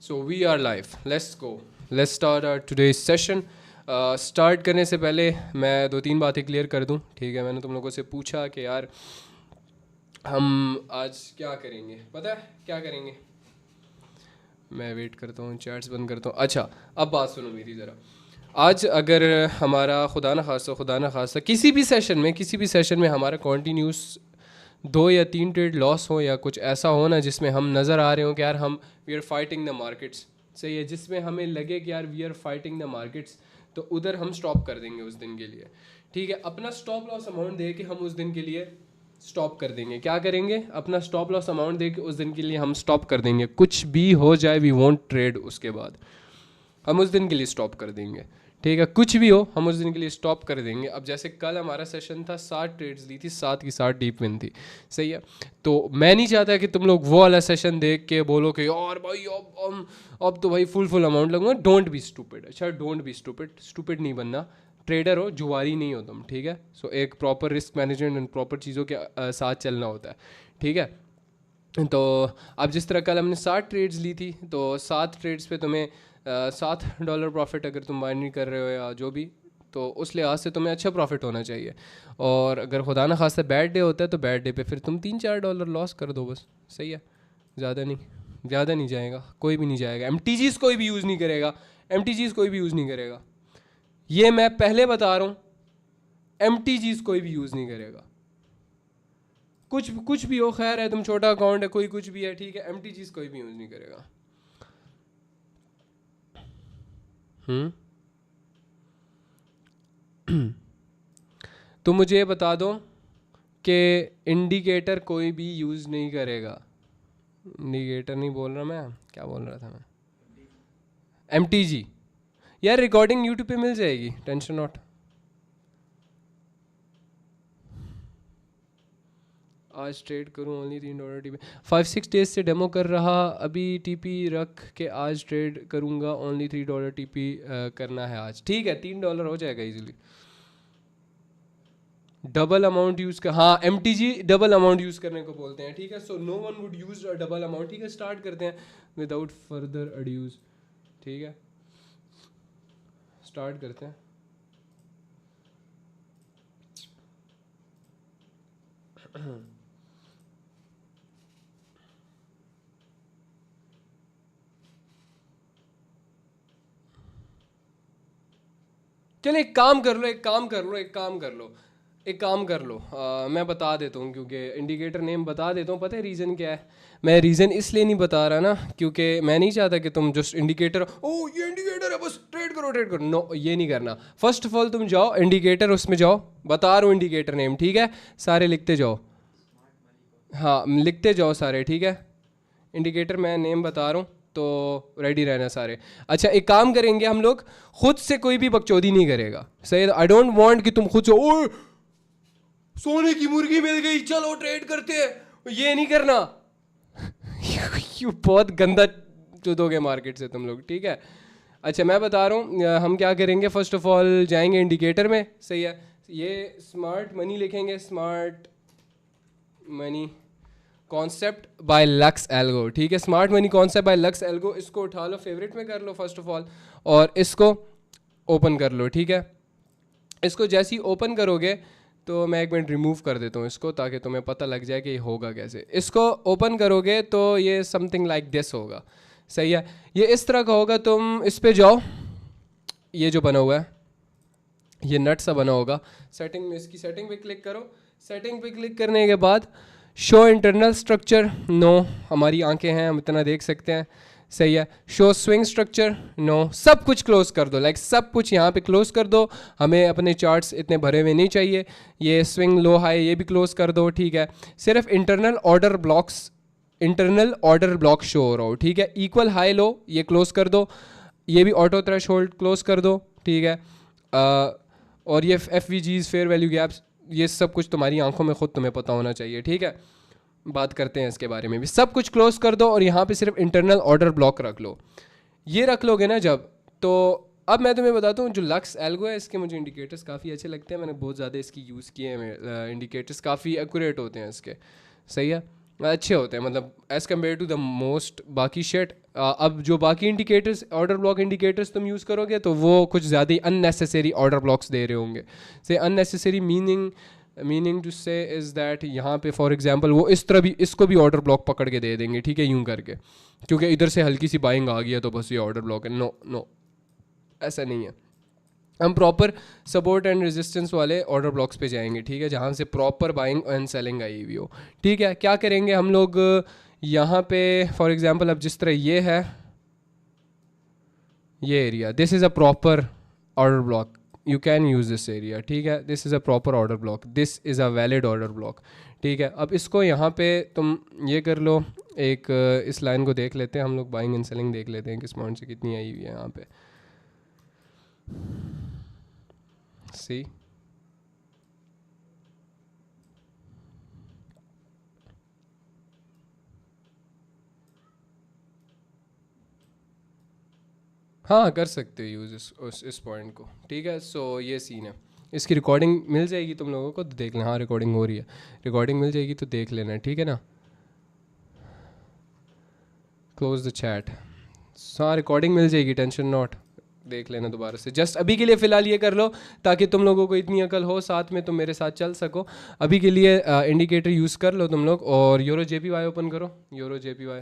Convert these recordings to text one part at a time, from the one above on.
So we are live. Let's go. Let's start our today's session. Start करने से पहले मैं दो तीन बातें क्लियर कर दूं, ठीक है। मैंने तुम लोगों से पूछा कि यार हम आज क्या करेंगे, पता है क्या करेंगे? मैं वेट करता हूँ, चैट्स बंद करता हूँ। अच्छा, अब बात सुनो मेरी ज़रा। आज अगर हमारा खुदा ना खास्ता किसी भी सेशन में हमारा कॉन्टीन्यूस 2 या 3 ट्रेड लॉस हो या कुछ ऐसा हो ना जिसमें हम नज़र आ रहे हो कि यार हम we are fighting the markets, सही है, जिसमें हमें लगे कि यार we are fighting the markets, तो उधर हम स्टॉप कर देंगे उस दिन के लिए, ठीक है। अपना स्टॉप लॉस अमाउंट दे के हम उस दिन के लिए स्टॉप कर देंगे। क्या करेंगे? अपना स्टॉप लॉस अमाउंट दे के उस दिन के लिए हम स्टॉप कर देंगे। कुछ भी हो जाए वी वोंट ट्रेड, उसके बाद हम उस दिन के लिए स्टॉप कर देंगे, ठीक है। कुछ भी हो हम उस दिन के लिए स्टॉप कर देंगे। अब जैसे कल हमारा सेशन था, 7 ट्रेड्स ली थी, 7 की 7 डीप विन थी, सही है। तो मैं नहीं चाहता कि तुम लोग वो वाला सेशन देख के बोलो कि यार भाई अब तो भाई फुल अमाउंट लगूंगा। डोंट बी स्टूपिड, अच्छा डोंट बी स्टूपिड नहीं बनना। ट्रेडर हो, जुआरी नहीं हो तुम, ठीक है। सो एक proper risk management and proper चीज़ों के साथ चलना होता है, ठीक है। तो अब जिस तरह कल हमने 7 ट्रेड्स ली थी, तो 7 ट्रेड्स पे तुम्हें $7 प्रॉफिट अगर तुम बाय नहीं कर रहे हो या जो भी, तो उस लिहाज से तुम्हें अच्छा प्रॉफिट होना चाहिए। और अगर खुदा ना खास्ता बैड डे होता है तो बैड डे पे फिर तुम $3-4 लॉस कर दो बस, सही है। ज़्यादा नहीं जाएगा, कोई भी नहीं जाएगा। MTGs कोई भी यूज़ नहीं करेगा, MTGs कोई भी यूज़ नहीं करेगा, ये मैं पहले बता रहा हूँ। MTGs कोई भी यूज़ नहीं करेगा। कुछ भी हो, खैर है, तुम छोटा अकाउंट है, कोई कुछ भी है, ठीक है। MTGs कोई भी यूज़ नहीं करेगा। तो मुझे ये बता दो कि इंडिकेटर कोई भी यूज़ नहीं करेगा। इंडिकेटर नहीं बोल रहा मैं, क्या बोल रहा था मैं? MTG यार, रिकॉर्डिंग यूट्यूब पे मिल जाएगी, टेंशन नॉट। आज ट्रेड करूँ ओनली $3 टीपी। 5-6 डेज से डेमो कर रहा, अभी टीपी रख के आज ट्रेड करूँगा, ओनली $3 टीपी करना है आज, ठीक है। $3 हो जाएगा इजीली। डबल अमाउंट यूज़ कर, हाँ MTG डबल अमाउंट यूज़ करने को बोलते हैं, ठीक है। So no one would use a double amount, ठीक है। स्टार्ट करते हैं विदाउट फर्दर अड्यूज, ठीक है। स्टार्ट करते हैं। चलो एक काम कर लो, मैं बता देता हूँ, क्योंकि इंडिकेटर नेम बता देता हूँ। पता है रीज़न क्या है? मैं रीज़न इसलिए नहीं बता रहा ना, क्योंकि मैं नहीं चाहता कि तुम जस्ट इंडिकेटर, ओ ये इंडिकेटर है बस ट्रेड करो, नो ये नहीं करना। फर्स्ट ऑफ ऑल तुम जाओ इंडिकेटर, उसमें जाओ, बता रहा हूँ इंडिकेटर नेम, ठीक है। सारे लिखते जाओ, हाँ लिखते जाओ सारे, ठीक है। इंडिकेटर मैं नेम बता रहा हूँ, तो रेडी रहना सारे। अच्छा एक काम करेंगे हम लोग, खुद से कोई भी बकचोदी नहीं करेगा, सही है। आई डोंट वांट कि तुम खुद से ओए सोने की मुर्गी मिल गई चलो ट्रेड करते हैं, ये नहीं करना। यू बहुत गंदा चुदोगे मार्केट से तुम लोग, ठीक है। अच्छा मैं बता रहा हूँ हम क्या करेंगे। फर्स्ट ऑफ ऑल जाएंगे इंडिकेटर में, सही है। ये स्मार्ट मनी लिखेंगे, smart money concept by lux algo, ठीक है। Smart money concept by lux algo, इसको उठा लो, फेवरेट में कर लो फर्स्ट ऑफ ऑल, और इसको ओपन कर लो, ठीक है। इसको जैसे ही ओपन करोगे तो मैं 1 मिनट रिमूव कर देता हूँ इसको, ताकि तुम्हें पता लग जाए कि ये होगा कैसे। इसको ओपन करोगे तो ये समथिंग लाइक दिस होगा, सही है। ये इस तरह का होगा। तुम इस पे जाओ, ये जो बना हुआ है ये नट सा बना होगा, सेटिंग में, इसकी सेटिंग पे क्लिक करो। सेटिंग पे क्लिक करने के बाद शो इंटरनल स्ट्रक्चर, नो, हमारी आंखें हैं, हम इतना देख सकते हैं, सही है। शो स्विंग स्ट्रक्चर, नो, सब कुछ क्लोज कर दो, लाइक सब कुछ यहाँ पे क्लोज कर दो। हमें अपने चार्ट्स इतने भरे हुए नहीं चाहिए। ये स्विंग लो हाई ये भी क्लोज कर दो, ठीक है। सिर्फ इंटरनल ऑर्डर ब्लॉक शो हो रहा हो, ठीक है। इक्वल हाई लो ये क्लोज कर दो, ये भी ऑटो थ्रेश होल्ड क्लोज कर दो, ठीक है। और ये FVGs फेयर वैल्यू गैप्स, ये सब कुछ तुम्हारी आंखों में खुद तुम्हें पता होना चाहिए, ठीक है। बात करते हैं इसके बारे में भी। सब कुछ क्लोज कर दो और यहाँ पे सिर्फ इंटरनल ऑर्डर ब्लॉक रख लो। ये रख लोगे ना जब, तो अब मैं तुम्हें बताता हूँ जो लक्स एल्गो है, इसके मुझे इंडिकेटर्स काफ़ी अच्छे लगते हैं, मैंने बहुत ज़्यादा इसकी यूज़ किए हैं। इंडिकेटर्स काफ़ी एक्यूरेट होते हैं इसके, सही है, अच्छे होते हैं, मतलब as compare to the most बाकी शेट अब जो बाकी इंडिकेटर्स, ऑर्डर ब्लॉक इंडिकेटर्स तुम यूज़ करोगे तो वो कुछ ज़्यादा ही अननेसेसरी ऑर्डर ब्लॉक्स दे रहे होंगे. से unnecessary meaning to say is that यहाँ पे फॉर एग्जांपल वो इस तरह भी इसको भी ऑर्डर ब्लॉक पकड़ के दे देंगे, ठीक है, यूं करके, क्योंकि इधर से हल्की सी बाइंग आ गई है तो बस ये ऑर्डर ब्लॉक है. नो नो, ऐसा नहीं है. हम प्रॉपर सपोर्ट एंड रेजिस्टेंस वाले ऑर्डर ब्लॉक्स पे जाएंगे, ठीक है, जहाँ से प्रॉपर बाइंग एंड सेलिंग आई हुई हो. ठीक है, क्या करेंगे हम लोग यहाँ पे फॉर एग्जांपल, अब जिस तरह ये है, ये area, this is a proper order block, you can use this area. ठीक है, this is a proper order block, this is a valid order block. ठीक है, अब इसको यहाँ पे तुम ये कर लो, एक इस लाइन को देख लेते हैं हम लोग, बाइंग एंड सेलिंग देख लेते हैं किस पॉइंट से कितनी आई हुई है यहाँ पे. सी, हाँ कर सकते हो यूज़ इस पॉइंट को. ठीक है, सो ये सीन है. इसकी रिकॉर्डिंग मिल जाएगी तुम लोगों को तो देख लेना. हाँ रिकॉर्डिंग हो रही है, रिकॉर्डिंग मिल जाएगी तो देख लेना, ठीक है ना. Close the chat. हाँ रिकॉर्डिंग मिल जाएगी, टेंशन नॉट. देख लेना दोबारा से. जस्ट अभी के लिए फ़िलहाल ये कर लो ताकि तुम लोगों को इतनी अकल हो, साथ में तुम मेरे साथ चल सको. अभी के लिए इंडिकेटर यूज़ कर लो तुम लोग. और यूरो JPY ओपन करो, euro JPY,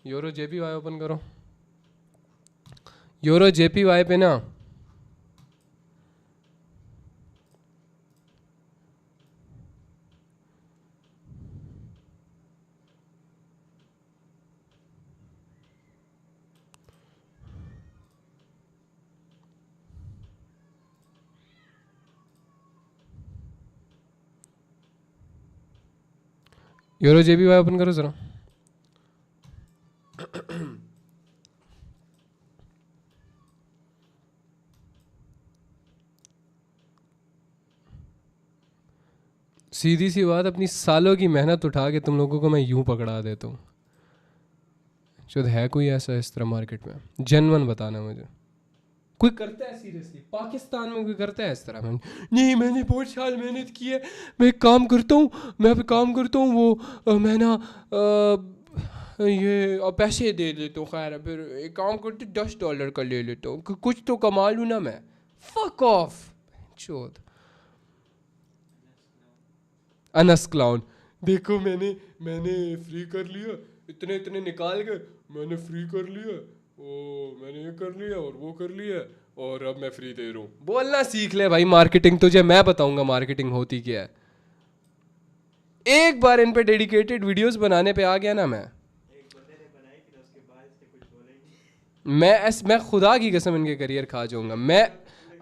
euro JPY open करो. यूरो JPY पे ना यूरो JPY ओपन करो ज़रा. सीधी सी बात, अपनी सालों की मेहनत उठा के तुम लोगों को मैं यूं पकड़ा देता हूँ. शायद है कोई ऐसा इस तरह मार्केट में, जेन्युइन बताना मुझे. कोई करता है सीरियसली पाकिस्तान में, कोई करता है इस तरह में? नहीं मैंने बहुत साल मेहनत की है, मैं एक काम करता हूँ, मैं अभी काम करता हूँ, वो मैं ना ये पैसे दे देता हूँ, खैर फिर एक काम करते $10 का ले लेता हूँ, कुछ तो कमा लूँ ना मैं. फक ऑफ चोद. अनस क्लाउन. देखो मैंने मैंने फ्री कर लिया, इतने इतने निकाल के मैंने फ्री कर लिया, ओ मैंने ये कर लिया और वो कर लिया और अब मैं फ्री दे रहा हूँ. बोलना सीख ले भाई, मार्केटिंग तुझे मैं बताऊंगा मार्केटिंग होती क्या है. एक बार इन पे डेडिकेटेड वीडियोस बनाने पे आ गया ना मैं खुदा की कसम इनके करियर खा जाऊंगा मैं.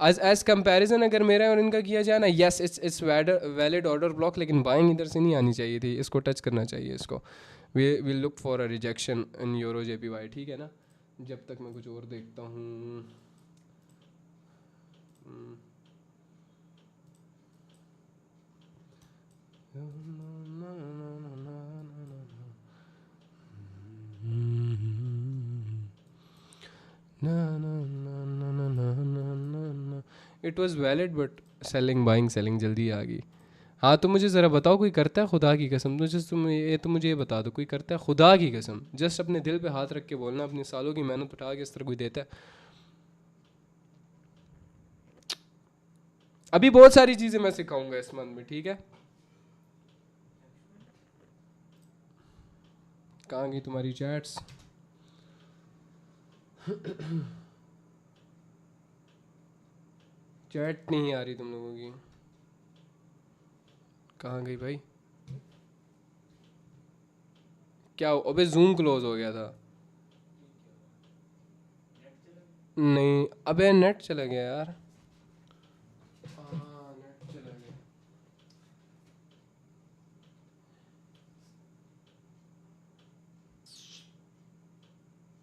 एज कंपैरिजन अगर मेरा और इनका किया जाए ना, yes it's valid order block, लेकिन बाइंग इधर से नहीं आनी चाहिए थी, इसको टच करना चाहिए इसको. We will look for a rejection in euro JPY. ठीक है ना, जब तक मैं कुछ और देखता हूँ. It was valid but selling, buying selling जल्दी आ गई. हाँ तो मुझे ज़रा बताओ, कोई करता है खुदा की कसम, तुम मुझे ये बता दो, कोई करता है खुदा की कसम? जस्ट अपने दिल पे हाथ रख के बोलना, अपनी सालों की मेहनत उठा के इस तरह कोई देता है? अभी बहुत सारी चीज़ें मैं सिखाऊंगा इस मंथ में, ठीक है. कहाँ गई तुम्हारी चैट्स? चैट नहीं आ रही तुम लोगों की, कहाँ गई भाई? क्या अबे जूम क्लोज हो गया था. नहीं अबे नेट चला गया यार. हाँ नेट चला गया.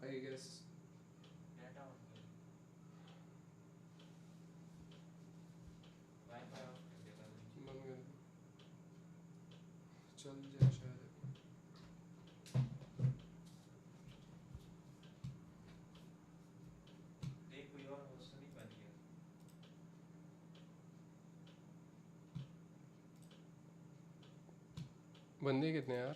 आई गेस चल जाए शायद. बंदे कितने यार?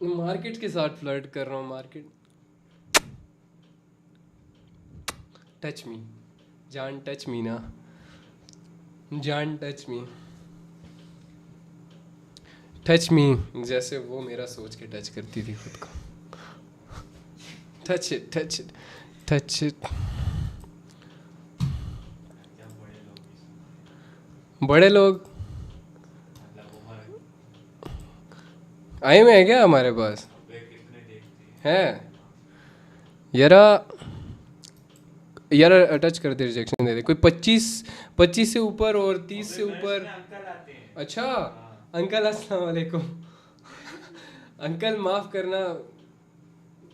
मार्केट के साथ फ्लर्ट कर रहा हूँ, मार्केट। टच मी जान, टच मी ना जान, टच मी, टच मी, जैसे वो मेरा सोच के टच करती थी खुद को। Touch it, touch it, touch it. बड़े लोग आए में है क्या हमारे पास? है यारा, यार टच कर दे, रिजेक्शन दे दे। कोई 25 से ऊपर और 30 से ऊपर। अच्छा, अंकल अस्सलाम वालेकुम। अंकल माफ़ करना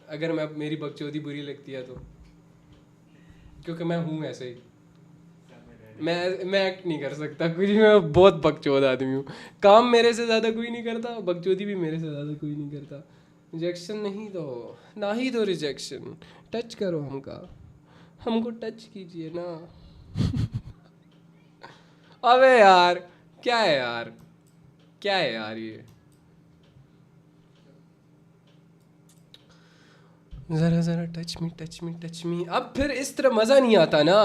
अगर मैं मेरी बकचोदी बुरी लगती है तो, क्योंकि मैं हूँ ऐसे ही। मैं एक्ट नहीं कर सकता कुछ, मैं बहुत बकचोद आदमी हूँ। काम मेरे से ज़्यादा कोई नहीं करता, बकचोदी भी मेरे से ज़्यादा कोई नहीं करता। रिजेक्शन नहीं दो, ना ही दो रिजेक्शन। टच करो हमको टच कीजिए ना। अबे यार, क्या है यार, क्या है यार ये? ज़रा ज़रा touch me, touch me, touch me. अब फिर इस तरह मज़ा नहीं आता ना।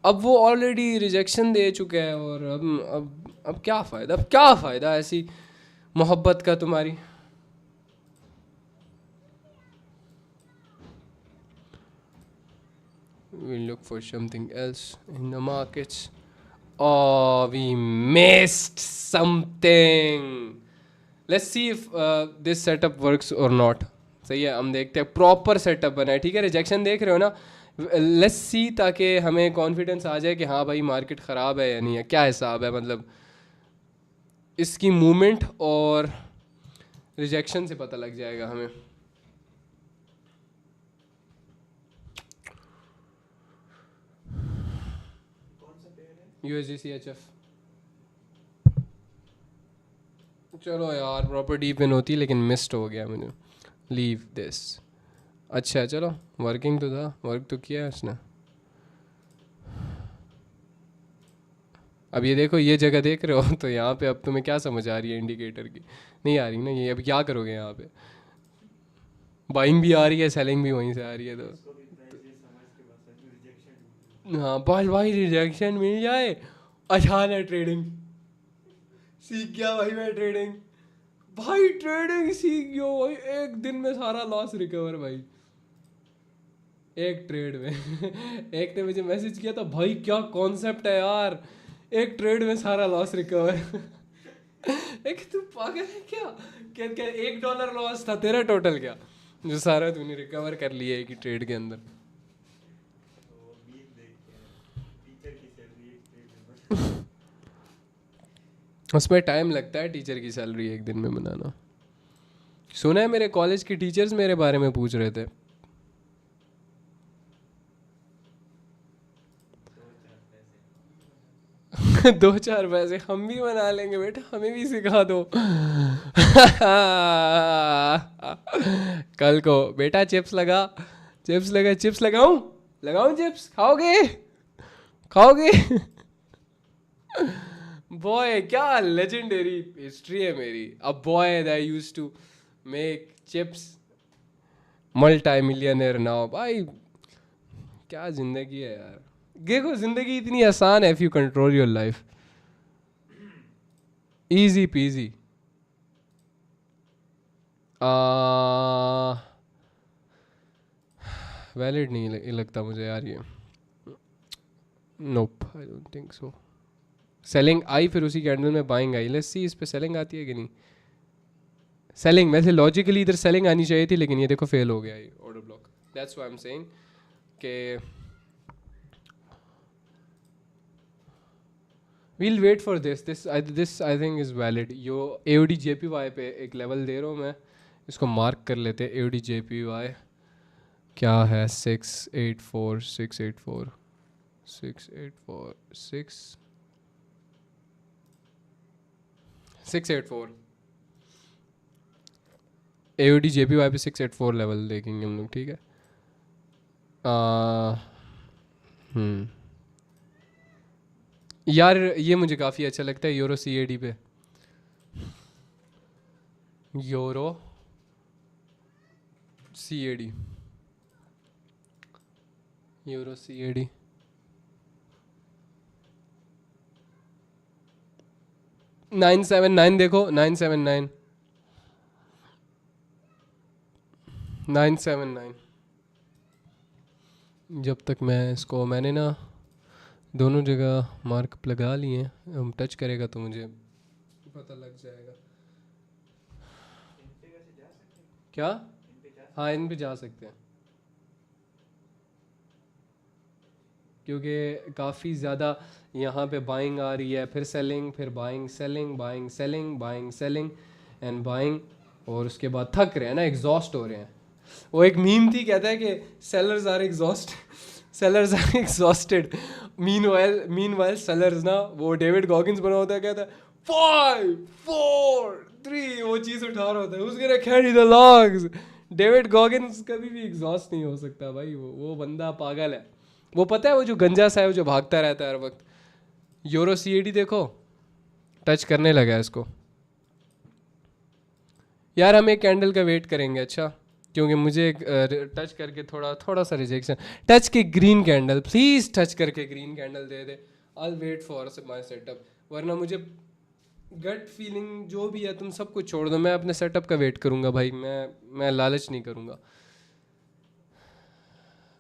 अब वो ऑलरेडी रिजेक्शन दे चुके हैं, और अब क्या फ़ायदा, अब क्या फ़ायदा ऐसी मोहब्बत का तुम्हारी। We'll look for something else in the markets. Oh, we missed something. Let's see if this setup works or not. सही है, हम देखते हैं प्रॉपर सेटअप बना है, ठीक है। रिजेक्शन देख रहे हो ना, लेट्स सी, ताकि हमें कॉन्फिडेंस आ जाए कि हाँ भाई मार्केट ख़राब है या नहीं है, क्या हिसाब है, मतलब इसकी मूवमेंट और रिजेक्शन से पता लग जाएगा हमें। USDCHF। चलो यार, प्रॉपर डीप इन होती, लेकिन मिस्ड हो गया मुझे। Leave this. अच्छा चलो, वर्किंग तो था, वर्क तो किया है उसने। अब ये देखो, ये जगह देख रहे हो तो यहाँ पे अब तुम्हें क्या समझ आ रही है इंडिकेटर की? नहीं आ रही ना ये। अब क्या करोगे यहाँ पे? बाइंग भी आ रही है, सेलिंग भी वहीं से आ रही है, तो हाँ बस भाई, रिजेक्शन मिल जाए, आसान है ट्रेडिंग। सीख गया भाई मैं ट्रेडिंग। भाई ट्रेडिंग सीख गया भाई, एक दिन में सारा लॉस रिकवर भाई, एक ट्रेड में। एक ने मुझे मैसेज किया था, भाई क्या कॉन्सेप्ट है यार, एक ट्रेड में सारा लॉस रिकवर। एक तू पागल है क्या? क्या क्या $1 लॉस था तेरा टोटल, क्या जो सारा तूने रिकवर कर लिया एक ही ट्रेड के अंदर? उसमें टाइम लगता है टीचर की सैलरी एक दिन में बनाना। सुना है मेरे कॉलेज के टीचर्स मेरे बारे में पूछ रहे थे। दो चार पैसे हम भी बना लेंगे बेटा, हमें भी सिखा दो। कल को बेटा चिप्स लगा, चिप्स लगा, चिप्स लगाऊं, लगाऊं चिप्स, खाओगे, खाओगे? बॉय, क्या लेजेंडरी हिस्ट्री है मेरी। A boy that used to make chips, multimillionaire now भाई। क्या जिंदगी है यार। देखो जिंदगी इतनी आसान है if you control your life, easy peasy. Valid नहीं लगता मुझे यार ये। Nope, I don't think so. Selling I, फिर उसी कैंडल में बाइंग आई। लेट्स सी इस पे सेलिंग आती है कि नहीं। सेलिंग वैसे लॉजिकली इधर सेलिंग आनी चाहिए थी, लेकिन ये देखो फेल हो गया ये order block. That's why I am saying कि we'll wait for this I think is valid. यो AUD JPY पे एक लेवल दे रहा हूँ मैं, इसको मार्क कर लेते हैं। AUD JPY क्या है? 684 684 AUD JPY पे 684 लेवल देखेंगे हम लोग, ठीक है। आ, हम्म यार ये मुझे काफ़ी अच्छा लगता है, यूरो CAD पे। यूरो CAD, यूरो CAD 979 देखो, 979 979। जब तक मैं इसको, मैंने ना दोनों जगह मार्कअप लगा लिए हैं, हम टच करेगा तो मुझे पता लग जाएगा। क्या? हाँ, इन पे जा सकते हैं क्योंकि काफ़ी ज़्यादा यहाँ पे बाइंग आ रही है, फिर सेलिंग, फिर buying, selling, buying, selling, buying, selling and buying, और उसके बाद थक रहे हैं ना, एग्जॉस्ट हो रहे हैं। वो एक मीम थी, कहता है कि sellers are exhausted meanwhile sellers ना, वो डेविड गॉगिंस बना होता है, कहता है 5 4 3, वो चीज़ उठा रहा होता है, उसके ना carry the logs. David Goggins कभी भी एग्जॉस्ट नहीं हो सकता भाई, वो बंदा पागल है। वो पता है, वो जो गंजा सा है, वो जो भागता रहता है हर वक्त। यूरो CAD देखो, टच करने लगा है इसको। यार हम एक कैंडल का वेट करेंगे, अच्छा, क्योंकि मुझे टच करके थोड़ा सा रिजेक्शन। टच के ग्रीन कैंडल प्लीज़, टच करके ग्रीन कैंडल दे दे। I wait for my setup, वरना मुझे गट फीलिंग जो भी है तुम सब कुछ छोड़ दो, मैं अपने सेटअप का वेट करूँगा भाई। मैं लालच नहीं करूँगा,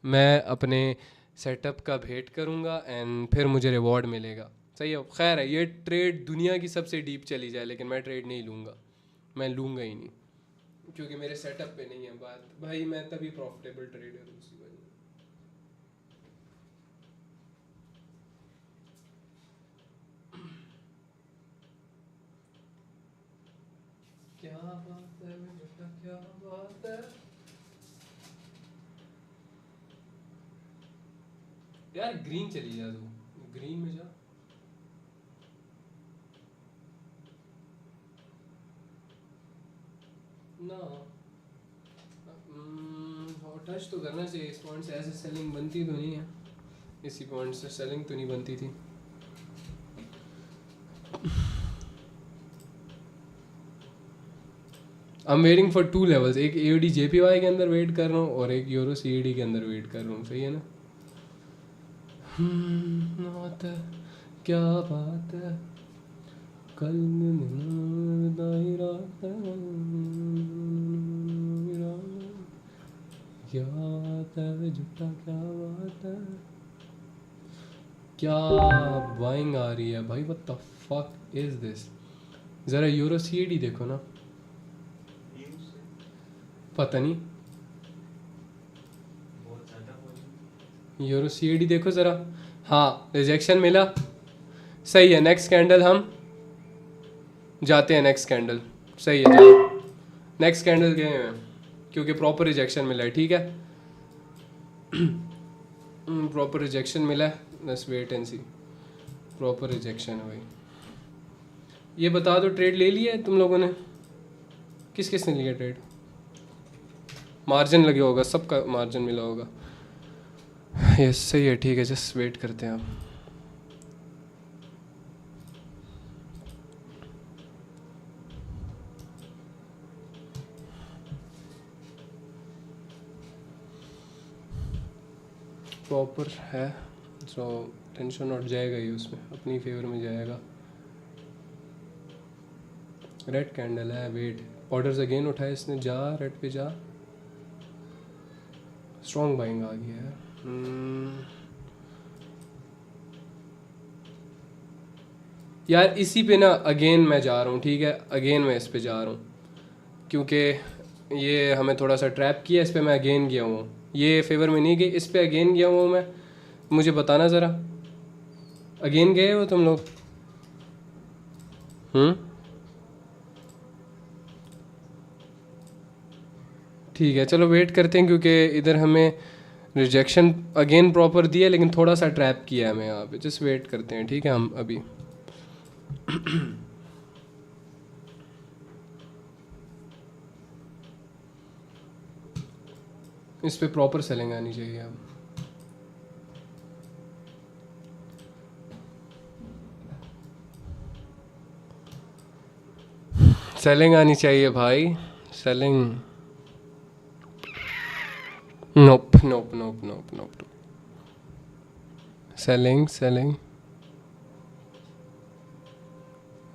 मैं अपने सेटअप का वेट करूँगा एंड फिर मुझे रिवॉर्ड मिलेगा। सही है, खैर है, ये ट्रेड दुनिया की सबसे डीप चली जाए लेकिन मैं ट्रेड नहीं लूँगा, मैं लूँगा ही नहीं, क्योंकि मेरे सेटअप पे नहीं है बात भाई। मैं तभी प्रॉफिटेबल ट्रेडर हूँ उसी वजह। क्या बात है बेटा, क्या बात है यार। ग्रीन चली जा तू, ग्रीन में जा। ना और टच तो करना चाहिए इस पॉइंट से, ऐसे सेलिंग बनती तो नहीं है, इसी पॉइंट से सेलिंग तो नहीं बनती थी। I am waiting for 2 levels, एक AUD JPY के अंदर वेट कर रहा हूँ और एक यूरो CAD के अंदर वेट कर रहा हूँ। सही है ना? बात है, क्या बात है, कल क्या बात है झूठा, क्या बात है, क्या बाइंग आ रही है भाई, what the fuck is this. ज़रा यूरो CAD देखो ना, पता नहीं, यूरो CAD देखो ज़रा। हाँ, रिजेक्शन मिला, सही है। नेक्स्ट कैंडल हम जाते हैं, नेक्स्ट कैंडल सही है, चलो नेक्स्ट कैंडल गए हैं क्योंकि प्रॉपर रिजेक्शन मिला है। ठीक है, प्रॉपर रिजेक्शन मिला है, बस wait and see. Proper rejection है भाई। ये बता दो, ट्रेड ले लिया है तुम लोगों ने? किस किस ने लिया ट्रेड? मार्जिन लगे होगा, सबका मार्जिन मिला होगा। यस सही है, ठीक है, जस्ट वेट करते हैं आप। प्रॉपर है तो टेंशन उठ जाएगा ही, उसमें अपनी फेवर में जाएगा। रेड कैंडल है, वेट, ऑर्डर्स अगेन उठाए इसने, जा रेड पे जा, स्ट्रॉन्ग बाइंग आ गया है। यार इसी पे ना अगेन मैं जा रहा हूँ, ठीक है, अगेन मैं इस पे जा रहा हूँ क्योंकि ये हमें थोड़ा सा ट्रैप किया, इस पे मैं अगेन गया हूँ, ये फेवर में नहीं गई, इस पे अगेन गया हूँ मैं। मुझे बताना ज़रा, अगेन गए हो तुम लोग? ठीक है, चलो वेट करते हैं क्योंकि इधर हमें रिजेक्शन अगेन प्रॉपर दिया लेकिन थोड़ा सा ट्रैप किया है हमें यहाँ पे। जस्ट वेट करते हैं, ठीक है, हम अभी इस पे प्रॉपर सेलिंग आनी चाहिए अब। सेलिंग आनी चाहिए भाई, selling. Nope nope nope nope nope. Selling selling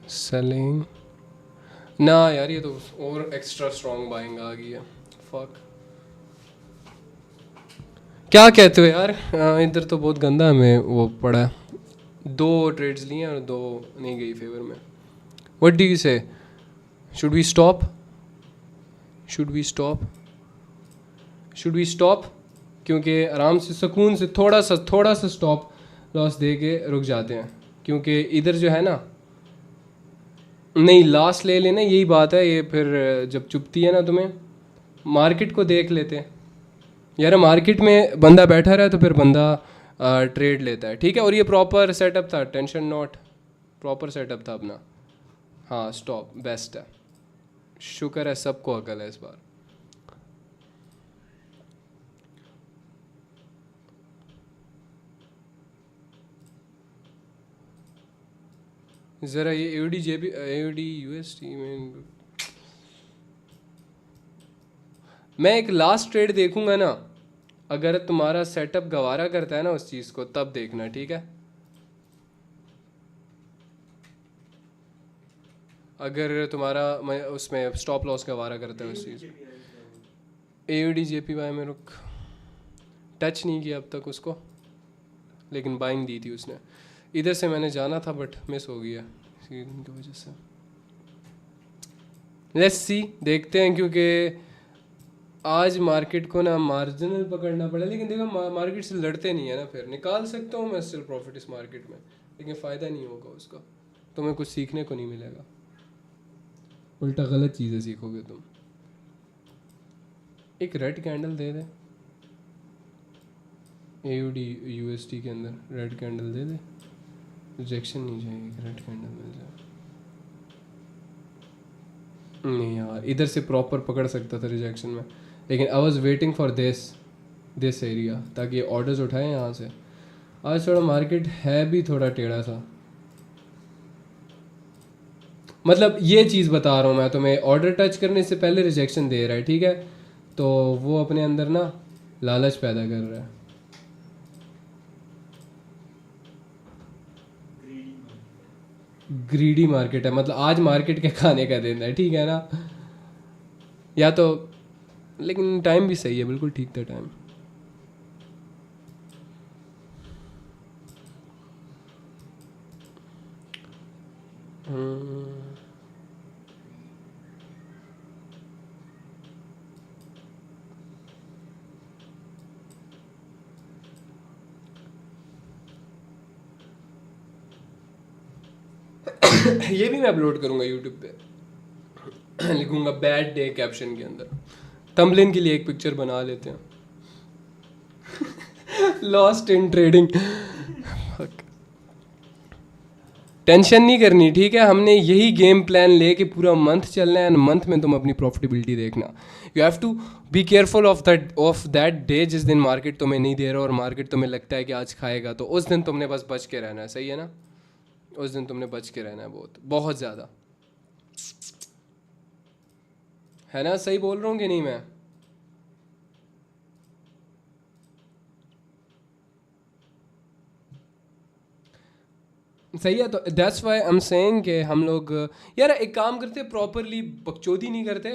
selling. ना यार ये तो और एक्स्ट्रा स्ट्रॉन्ग बाइंग आ गई है. फक. क्या कहते हो यार? इधर तो बहुत गंदा हमें वो पड़ा है. 2 ट्रेड्स लिए और 2 नहीं गई फेवर में. What do you say? Should we stop? Should we stop? Should we stop? क्योंकि आराम से सुकून से थोड़ा सा स्टॉप लॉस दे के रुक जाते हैं. क्योंकि इधर जो है ना, नहीं लास्ट ले लेना, यही बात है. ये फिर जब चुपती है ना तुम्हें, मार्केट को देख लेते हैं यार. मार्केट में बंदा बैठा रहा तो फिर बंदा ट्रेड लेता है. ठीक है. और ये प्रॉपर सेटअप था. Tension not. प्रॉपर सेटअप था अपना. हाँ स्टॉप बेस्ट है. शुक्र है सबको अकल है इस बार. ज़रा ये AUD JP AUD USD में मैं एक लास्ट ट्रेड देखूंगा ना. अगर तुम्हारा सेटअप गवारा करता है ना उस चीज़ को, तब देखना. ठीक है. अगर तुम्हारा उसमें स्टॉप लॉस गवारा करता है उस चीज़. AUD JPY में रुक. टच नहीं किया अब तक उसको, लेकिन बाइंग दी थी उसने. इधर से मैंने जाना था बट मिस हो गया इसी की वजह से. लेट्स सी, देखते हैं. क्योंकि आज मार्केट को ना मार्जिनल पकड़ना पड़ा. लेकिन देखो मार्केट से लड़ते नहीं है ना. फिर निकाल सकता हूँ मैं स्टिल प्रॉफिट इस मार्केट में, लेकिन फ़ायदा नहीं होगा उसका. तुम्हें कुछ सीखने को नहीं मिलेगा, उल्टा गलत चीज़ें सीखोगे तुम. एक रेड कैंडल दे दे AUD USD के अंदर. रेड कैंडल दे दे. रिजेक्शन नहीं चाहिए. रेड कैंडल मिल जाए. नहीं यार, इधर से प्रॉपर पकड़ सकता था रिजेक्शन में, लेकिन I was waiting for this area ताकि ऑर्डर्स उठाएं यहाँ से. आज थोड़ा मार्केट है भी थोड़ा टेढ़ा सा. मतलब ये चीज़ बता रहा हूँ मैं तुम्हें. ऑर्डर टच करने से पहले रिजेक्शन दे रहा है. ठीक है. तो वो अपने अंदर ना लालच पैदा कर रहा है. ग्रीडी मार्केट है. मतलब आज मार्केट के खाने का दिन है. ठीक है ना. या तो, लेकिन टाइम भी सही है. बिल्कुल ठीक था टाइम. ये भी मैं अपलोड करूँगा यूट्यूब पे. लिखूँगा बैड डे कैप्शन के अंदर. थंबनेल के लिए एक पिक्चर बना लेते हैं. Lost in trading. टेंशन नहीं करनी. ठीक है. हमने यही गेम प्लान लेके पूरा मंथ चलना है. एंड मंथ में तुम अपनी प्रॉफिटेबिलिटी देखना. You have to be careful of that day जिस दिन मार्केट तुम्हें नहीं दे रहा और मार्केट तुम्हें लगता है कि आज खाएगा. तो उस दिन तुमने बस बच के रहना है. सही है ना. उस दिन तुमने बच के रहना है बहुत बहुत ज़्यादा. है ना. सही बोल रहा हूँ कि नहीं मैं? सही है. तो that's why I am saying कि हम लोग यार एक काम करते, प्रॉपरली बकचोदी नहीं करते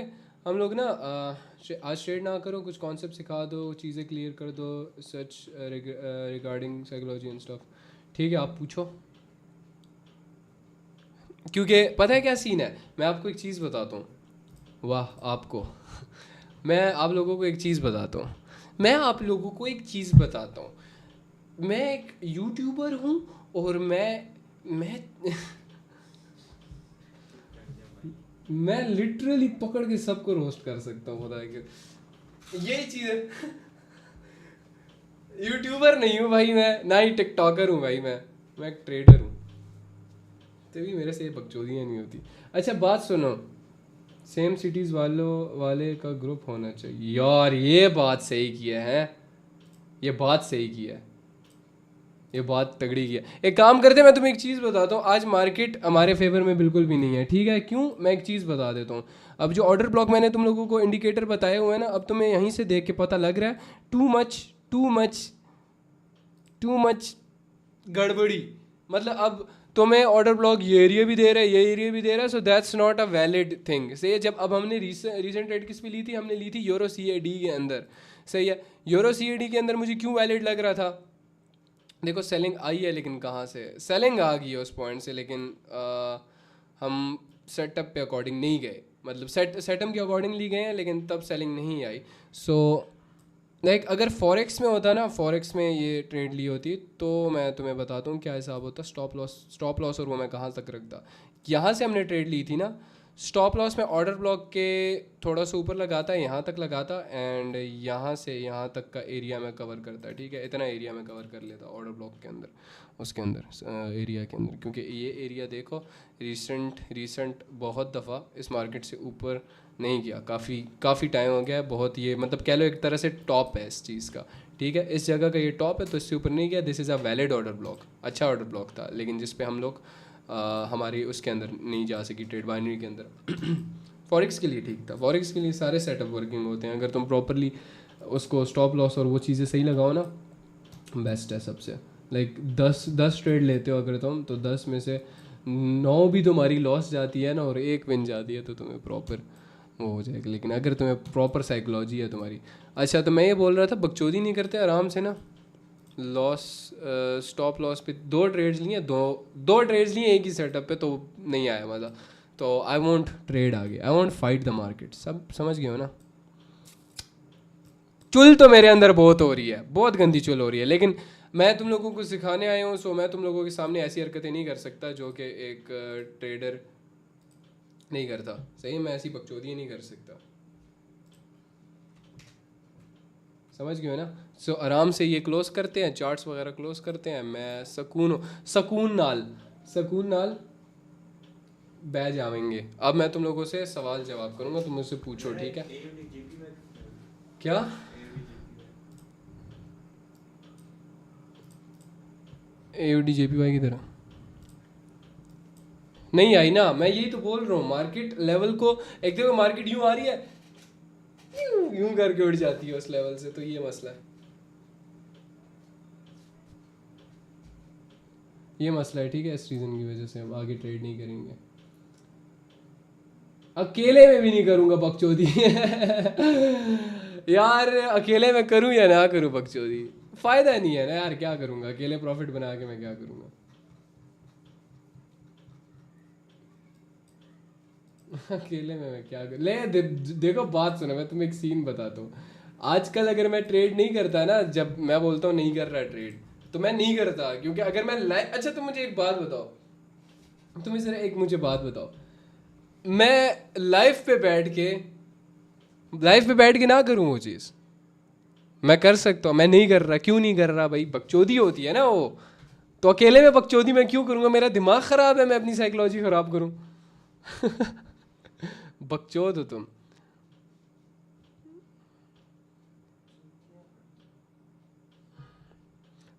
हम लोग ना. आज ट्रेड ना करो, कुछ कॉन्सेप्ट सिखा दो, चीज़ें क्लियर कर दो सच रिगार्डिंग साइकोलॉजी एंड स्टफ. ठीक है. आप पूछो. क्योंकि पता है क्या सीन है. मैं आपको एक चीज़ बताता हूँ. वाह आपको. मैं आप लोगों को एक चीज़ बताता हूँ. मैं एक यूट्यूबर हूँ और मैं मैं लिटरली पकड़ के सबको रोस्ट कर सकता हूँ. बताया कि यही चीज़ है. यूट्यूबर नहीं हूँ भाई मैं, ना ही टिकटॉकर हूँ भाई. मैं एक ट्रेडर हूँ. तभी मेरे से ये बकचोदियाँ नहीं होती. अच्छा बात सुनो. सेम सिटीज़ वाले का ग्रुप होना चाहिए. यार ये बात सही की है. ये बात सही की है. ये बात तगड़ी की है। एक काम करते हैं, मैं तुम्हें एक चीज़ बताता हूँ, आज मार्केट हमारे फेवर में बिल्कुल भी नहीं है, ठीक है? क्यों? मैं एक चीज़ बता देता हूँ। अब जो ऑर्डर ब्लॉक मैंने तुम लोगों को इंडिकेटर बताए हुए हैं ना, अब तुम्हें यहीं से देख के पता लग रहा है too much, too much, too much गड़बड़ी। मतलब अब तुम्हें ऑर्डर ब्लॉक ये एरिया भी दे रहा है, ये एरिया भी दे रहा है, so that's not a valid thing. सही है? जब अब हमने रीसेंट ट्रेड किस पे ली थी? हमने ली थी यूरो CAD के अंदर। सही है? यूरो CAD के अंदर मुझे क्यों वैलिड लग रहा था? देखो सेलिंग आई है, लेकिन कहाँ से सेलिंग आ गई है उस पॉइंट से, लेकिन हम सेटअप पे अकॉर्डिंग नहीं गए। मतलब सेटअप के अकॉर्डिंगली गए हैं, लेकिन तब सेलिंग नहीं आई। सो लाइक अगर फॉरेक्स में होता ना, फॉरेक्स में ये ट्रेड ली होती, तो मैं तुम्हें बताता हूँ क्या हिसाब होता। स्टॉप लॉस और वो मैं कहाँ तक रखता। यहाँ से हमने ट्रेड ली थी ना, स्टॉप लॉस में ऑर्डर ब्लॉक के थोड़ा सा ऊपर लगाता, यहाँ तक लगाता, एंड यहाँ से यहाँ तक का एरिया में कवर करता है, ठीक है? इतना एरिया में कवर कर लेता ऑर्डर ब्लॉक के अंदर, उसके अंदर एरिया के अंदर। क्योंकि ये एरिया देखो, रीसेंट बहुत दफ़ा इस मार्केट से ऊपर नहीं किया, काफ़ी टाइम हो गया है बहुत। ये मतलब कह लो एक तरह से टॉप है इस चीज़ का, ठीक है? इस जगह का ये टॉप है, तो इससे ऊपर नहीं गया। This is a valid order block, अच्छा ऑर्डर ब्लॉक था, लेकिन जिस पे हम लोग हमारी उसके अंदर नहीं जा सकी, ट्रेड बाइनरी के अंदर। फॉरेक्स के लिए ठीक था, फॉरेक्स के लिए सारे सेटअप वर्किंग होते हैं, अगर तुम प्रॉपरली उसको स्टॉप लॉस और वो चीज़ें सही लगाओ ना, बेस्ट है सबसे। लाइक 10 ट्रेड लेते हो अगर तुम, तो 10 में से 9 भी तुम्हारी लॉस जाती है ना, और एक विन जाती है, तो तुम्हें प्रॉपर वो हो जाएगा। लेकिन अगर तुम्हें प्रॉपर साइकोलॉजी है तुम्हारी। अच्छा, तो मैं ये बोल रहा था, बकचोदी नहीं करते आराम से ना। लॉस स्टॉप लॉस पे दो ट्रेड्स लिए एक ही सेटअप पे, तो नहीं आया मज़ा। तो आई वॉन्ट ट्रेड आगे, I want fight the market. सब समझ गए हो ना? चुल तो मेरे अंदर बहुत हो रही है, बहुत गंदी चुल हो रही है, लेकिन मैं तुम लोगों को सिखाने आया हूँ, सो मैं तुम लोगों के सामने ऐसी हरकतें नहीं कर सकता जो कि एक ट्रेडर नहीं करता। सही, मैं ऐसी बकचोदी नहीं कर सकता। समझ गए हो ना? सो आराम से ये क्लोज करते हैं, चार्ट्स वगैरह क्लोज करते हैं। मैं सकून नाल बह जाएंगे। अब मैं तुम लोगों से सवाल जवाब करूंगा, तुम मुझसे पूछो, ठीक है? क्या? AUD JPY की तरह नहीं आई ना, मैं यही तो बोल रहा हूँ। मार्केट लेवल को एक देखो, मार्केट यूं आ रही है, यूं करके उड़ जाती है उस लेवल से, तो ये मसला है, ये मसला है, ठीक है? इस रीज़न की वजह से हम आगे ट्रेड नहीं करेंगे। अकेले में भी नहीं करूंगा बकचोदी। यार अकेले में करूं या ना करूं बकचोदी, फायदा नहीं है ना यार। क्या करूंगा अकेले, प्रॉफिट बना के मैं क्या करूंगा? अकेले में मैं क्या कर देखो बात सुनो, मैं तुम्हें एक सीन बताता हूँ। आजकल अगर मैं ट्रेड नहीं करता ना, जब मैं बोलता हूँ नहीं कर रहा ट्रेड, तो मैं नहीं करता, क्योंकि अगर मैं अच्छा तुम मुझे एक बात बताओ, तुम्हें जरा एक मुझे बात बताओ, मैं लाइफ पे बैठ के ना करूँ वो चीज़। मैं कर सकता हूँ, मैं नहीं कर रहा। क्यों नहीं कर रहा भाई? बकचोदी होती है ना वो। तो अकेले में बकचोदी मैं क्यों करूँगा? मेरा दिमाग ख़राब है, मैं अपनी साइकोलॉजी ख़राब करूँ? बकचोद हो तुम।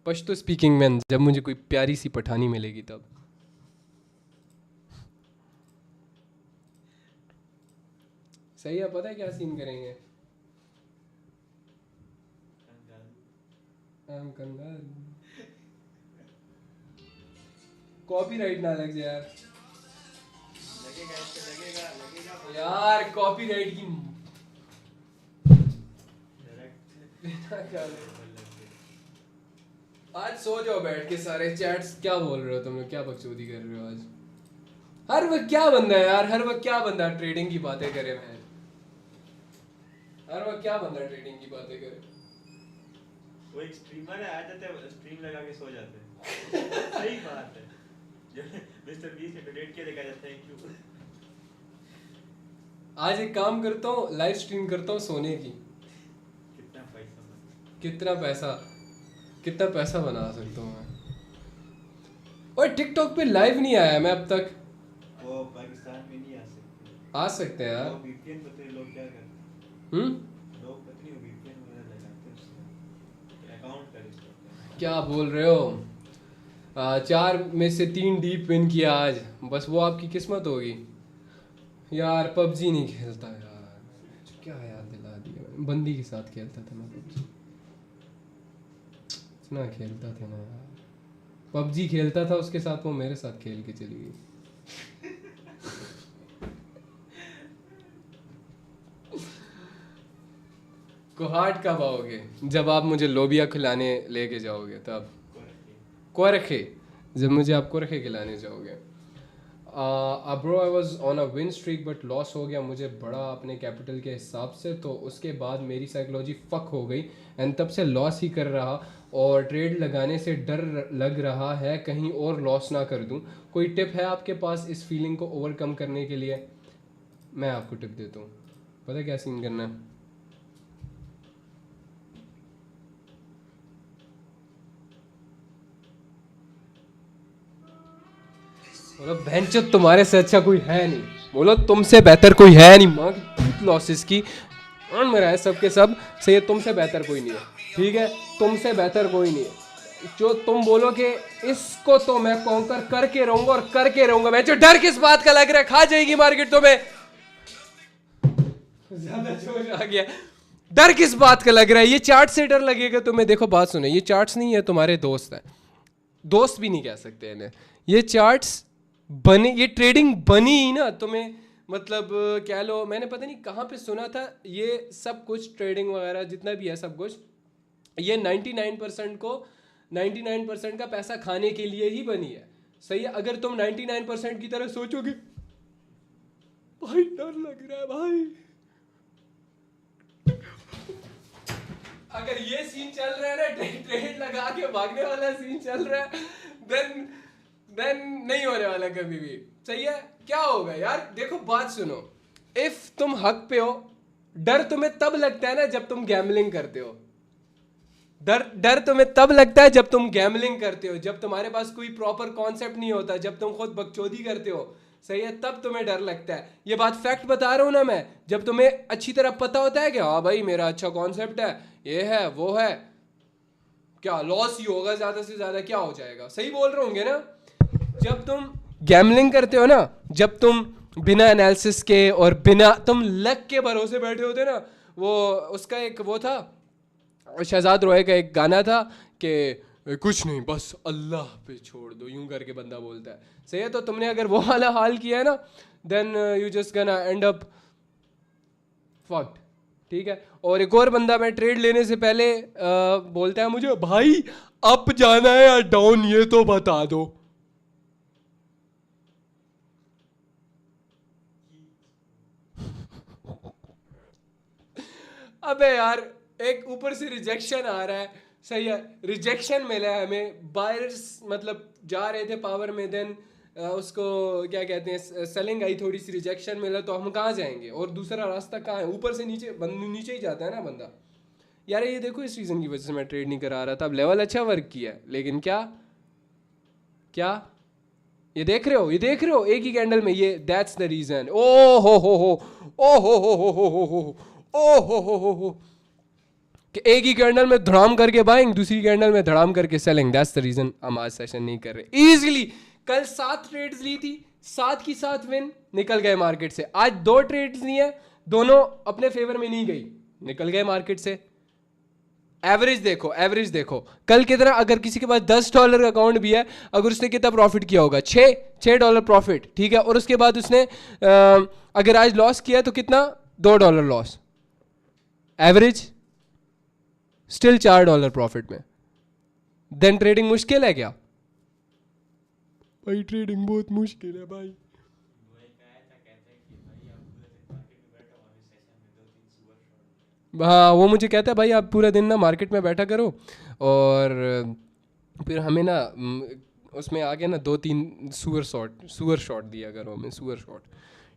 पश्तो स्पीकिंग मैन, जब मुझे कोई प्यारी सी पठानी मिलेगी तब। सही है, पता है क्या सीन करेंगे? हम कंगारू। कॉपीराइट ना लग जाए यार। लगेगा, इस पे लगेगा, लगेगा यार, कॉपीराइट की आज सो जाओ बैठ के सारे। चैट्स क्या बोल रहे हो तुम लोग? क्या बकचोदी कर रहे हो आज? हर वक्त क्या बंदा है यार, हर वक्त क्या बंदा ट्रेडिंग की बातें करे? मैं हर वक्त क्या बंदा ट्रेडिंग की बातें करे? वो एक स्ट्रीमर है, आ जाते हैं स्ट्रीम लगा के सो जाते हैं। सही बात है। जो मिस्टर बीस ने डोनेट किया, देखा जाता है, थैंक यू। आज एक काम करता हूँ, लाइव स्ट्रीम करता हूँ सोने की। कितना पैसा कितना पैसा बना सकता हूँ मैं? और टिकटॉक पे लाइव नहीं आया मैं अब तक। वो पाकिस्तान में नहीं आ सकते। आ सकते हैं यार। वो वीपीएन पता है लोग क्या करते हैं? लोग पता नहीं वीपीएन वगैरह लगाते हैं उससे अकाउंट कर इसको। क्या बोल रहे हो? 4 में से 3 डीप विन किया आज, बस वो आपकी किस्मत होगी। यार पबजी नहीं खेलता यार, क्या याद दिला दिया, बंदी के साथ खेलता था मैं पबजी, इतना खेलता था ना यार, पबजी खेलता था उसके साथ, वो मेरे साथ खेल के चली गई। कोहाट कब आओगे? जब आप मुझे लोबिया खिलाने लेके जाओगे तब। कोरखे, जब मुझे आप कोरखे खिलाने जाओगे। Bro I was on a win streak but loss हो गया मुझे बड़ा अपने कैपिटल के हिसाब से, तो उसके बाद मेरी साइकोलॉजी फक हो गई एंड तब से लॉस ही कर रहा, और ट्रेड लगाने से डर लग रहा है कहीं और लॉस ना कर दूं। कोई टिप है आपके पास इस फीलिंग को ओवरकम करने के लिए? मैं आपको टिप देता हूँ, पता है क्या सीन करना है? बोलो बहनचोद तुम्हारे से अच्छा कोई है नहीं, बोलो तुमसे बेहतर कोई है नहीं, माँ की लॉसेस की मान में रहा है सबके सब से, तुमसे बेहतर कोई नहीं है, ठीक है? तुमसे बेहतर कोई नहीं है। जो तुम बोलो कि इसको तो मैं कॉन्कर करके रहूंगा और करके रहूंगा, मैं जो डर किस बात का लग रहा है, खा जाएगी मार्केट तुम्हें, ज्यादा जोश आ गया, डर किस बात का लग रहा है? ये चार्ट से डर लगेगा तुम्हें? देखो बात सुनो, ये चार्ट्स नहीं है, तुम्हारे दोस्त हैं, दोस्त भी नहीं कह सकते इन्हें, ये चार्ट्स बने, ये ट्रेडिंग बनी ही ना तुम्हें, मतलब कह लो, मैंने पता नहीं कहाँ पे सुना था, ये सब कुछ ट्रेडिंग वगैरह जितना भी है सब कुछ, ये 99% को 99% का पैसा खाने के लिए ही बनी है, सही है? अगर तुम 99% की तरह सोचोगे, भाई डर लग रहा है भाई, अगर ये सीन चल रहा है ना, ट्रेड लगा के भागने वाला सीन चल रहा है, देन नहीं होने वाला कभी भी, सही है? क्या होगा यार, देखो बात सुनो, इफ तुम हक पे हो, डर तुम्हें तब लगता है ना जब तुम गैम्बलिंग करते हो, डर तुम्हें तब लगता है जब तुम गैम्बलिंग करते हो, जब तुम्हारे पास कोई प्रॉपर कॉन्सेप्ट नहीं होता, जब तुम खुद बकचोदी करते हो, सही है? तब तुम्हें डर लगता है। ये बात फैक्ट बता रहा हूं ना मैं, जब तुम्हें अच्छी तरह पता होता है कि हाँ भाई मेरा अच्छा कॉन्सेप्ट है, ये है वो है, क्या लॉस ही होगा ज्यादा से ज्यादा, क्या हो जाएगा, सही बोल रहे होंगे ना? जब तुम गैम्बलिंग करते हो ना, जब तुम बिना एनालिसिस के और बिना तुम लक के भरोसे बैठे होते ना, वो उसका एक वो था, शहजाद रॉय का एक गाना था कि कुछ नहीं बस अल्लाह पे छोड़ दो, यूं करके बंदा बोलता है, सही है? तो तुमने अगर वो वाला हाल किया है ना, then you just gonna end up fucked, ठीक है? और एक और बंदा, मैं ट्रेड लेने से पहले बोलता है मुझे, भाई अप जाना है या डाउन ये तो बता दो, अबे यार एक ऊपर से रिजेक्शन आ रहा है, सही है? रिजेक्शन मिला है हमें, बायर्स मतलब जा रहे थे पावर में, देन उसको क्या कहते हैं, सेलिंग आई, थोड़ी सी रिजेक्शन मिला, तो हम कहाँ जाएंगे? और दूसरा रास्ता कहाँ है? ऊपर से नीचे, नीचे ही जाता है ना बंदा। यार ये देखो, इस रीज़न की वजह से मैं ट्रेड नहीं करा रहा था, अब लेवल अच्छा वर्क किया है, लेकिन क्या क्या ये देख रहे हो, ये देख रहे हो एक ही कैंडल में, ये दैट्स द रीजन। ओ हो ओ हो ओ हो कि एक ही कैंडल में धड़ाम करके बाइंग, दूसरी कैंडल में धड़ाम करके सेलिंग, दैट्स द रीजन हम आज सेशन नहीं कर रहे इजीली। कल 7 ट्रेड्स ली थी, 7 की 7 विन, निकल गए मार्केट से। आज 2 ट्रेड्स ली है, दोनों अपने फेवर में नहीं गई, निकल गए मार्केट से। एवरेज देखो, एवरेज देखो, कल कितना, अगर किसी के पास $10 का अकाउंट भी है, अगर उसने कितना प्रॉफिट किया होगा, $6 प्रॉफिट, ठीक है? और उसके बाद उसने अगर आज लॉस किया तो कितना, $2 लॉस, एवरेज स्टिल $4 प्रॉफिट में। देन ट्रेडिंग मुश्किल है क्या? भाई ट्रेडिंग बहुत मुश्किल है भाई। वो एक आया था, कहता है कि भाई आप पूरे दिन मार्केट में बैठो, अभी सेशन में 2-3 सुअर शॉट। हाँ वो मुझे कहता है भाई आप पूरा दिन ना मार्केट में बैठा करो, और फिर हमें ना उसमें आगे ना 2-3 सुअर शॉट दिया करो हमें, सुअर शॉट,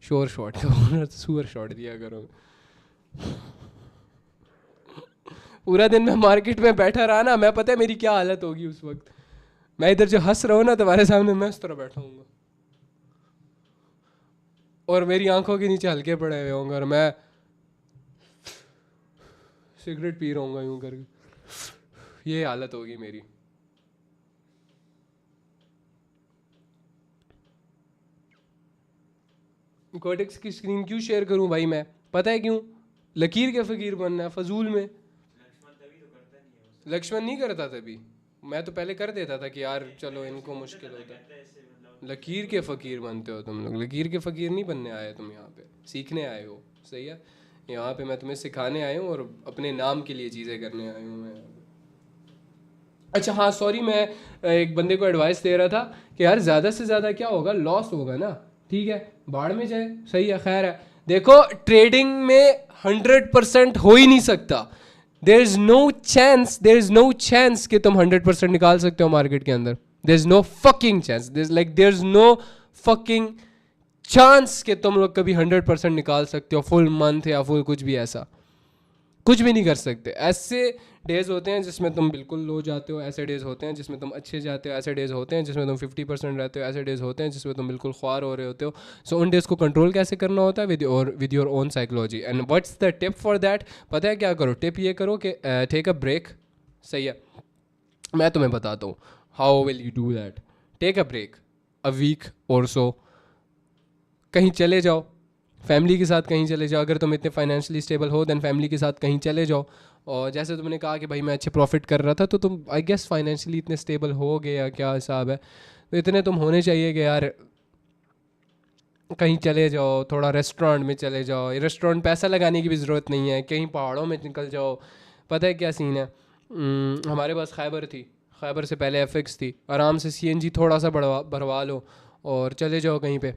श्योर शॉट का सुअर शॉट दिया करो। पूरा दिन मैं मार्केट में बैठा रहा ना, मैं पता है मेरी क्या हालत होगी उस वक्त, मैं इधर जो हंस रहा हूँ ना तुम्हारे सामने, मैं उस तरह बैठा हूँ और मेरी आंखों के नीचे हल्के पड़े हुए होंगे, और मैं सिगरेट पी रहा हूँ यूं करके, ये हालत होगी मेरी। कोटेक्स की स्क्रीन क्यों शेयर करूं भाई मैं? पता है क्यों? लकीर के फ़कीर बनना है फजूल में। लक्ष्मण तभी तो करता नहीं है वो लक्ष्मण नहीं करता तभी, मैं तो पहले कर देता था कि यार चलो सब। इनको उसको मुश्किल बोलता था, होता है। कहता है ऐसे मतलब लकीर के फ़कीर बनते हो तुम लोग, लकीर के फ़कीर नहीं बनने आए तुम यहाँ पे, सीखने आए हो। सही है, यहाँ पे मैं तुम्हें सिखाने आया हूँ और अपने नाम के लिए चीज़ें करने आया हूँ मैं। अच्छा हाँ सॉरी, मैं एक बंदे को एडवाइस दे रहा था कि यार ज़्यादा से ज़्यादा क्या होगा, लॉस होगा ना, ठीक है, बाढ़ में जाए, सही है, खैर है। देखो ट्रेडिंग में 100% हो ही नहीं सकता। देर इज़ नो चांस कि तुम 100% निकाल सकते हो मार्केट के अंदर। There is no fucking chance, there is no fucking chance कि तुम लोग कभी 100% निकाल सकते हो फुल मंथ या फुल कुछ भी, ऐसा कुछ भी नहीं कर सकते। ऐसे डेज होते हैं जिसमें तुम बिल्कुल लो जाते हो, ऐसे डेज होते हैं जिसमें तुम अच्छे जाते हो, ऐसे डेज होते हैं जिसमें तुम 50% रहते हो, ऐसे डेज होते हैं जिसमें तुम बिल्कुल ख्वार हो रहे होते हो। सो उन डेज को कंट्रोल कैसे करना होता है? With your own psychology. And what's the tip for that? पता है क्या करो? टिप ये करो कि टेक अ ब्रेक। सही है, मैं तुम्हें बताता हूँ how will you do that. Take a break, a week और सो, कहीं चले जाओ, फैमिली के साथ कहीं चले जाओ। अगर तुम इतने फाइनेंशियली स्टेबल हो देन फैमिली के साथ कहीं चले जाओ। और जैसे तुमने कहा कि भाई मैं अच्छे प्रॉफिट कर रहा था, तो तुम आई गेस फाइनेंशियली इतने स्टेबल हो गए या क्या हिसाब है? तो इतने तुम होने चाहिए कि यार कहीं चले जाओ, थोड़ा रेस्टोरेंट में चले जाओ। रेस्टोरेंट पैसा लगाने की भी ज़रूरत नहीं है, कहीं पहाड़ों में निकल जाओ। पता है क्या सीन है? हमारे पास खैबर थी, खैबर से पहले एफएक्स थी, आराम से सीएनजी थोड़ा सा भरवा लो और चले जाओ कहीं पे।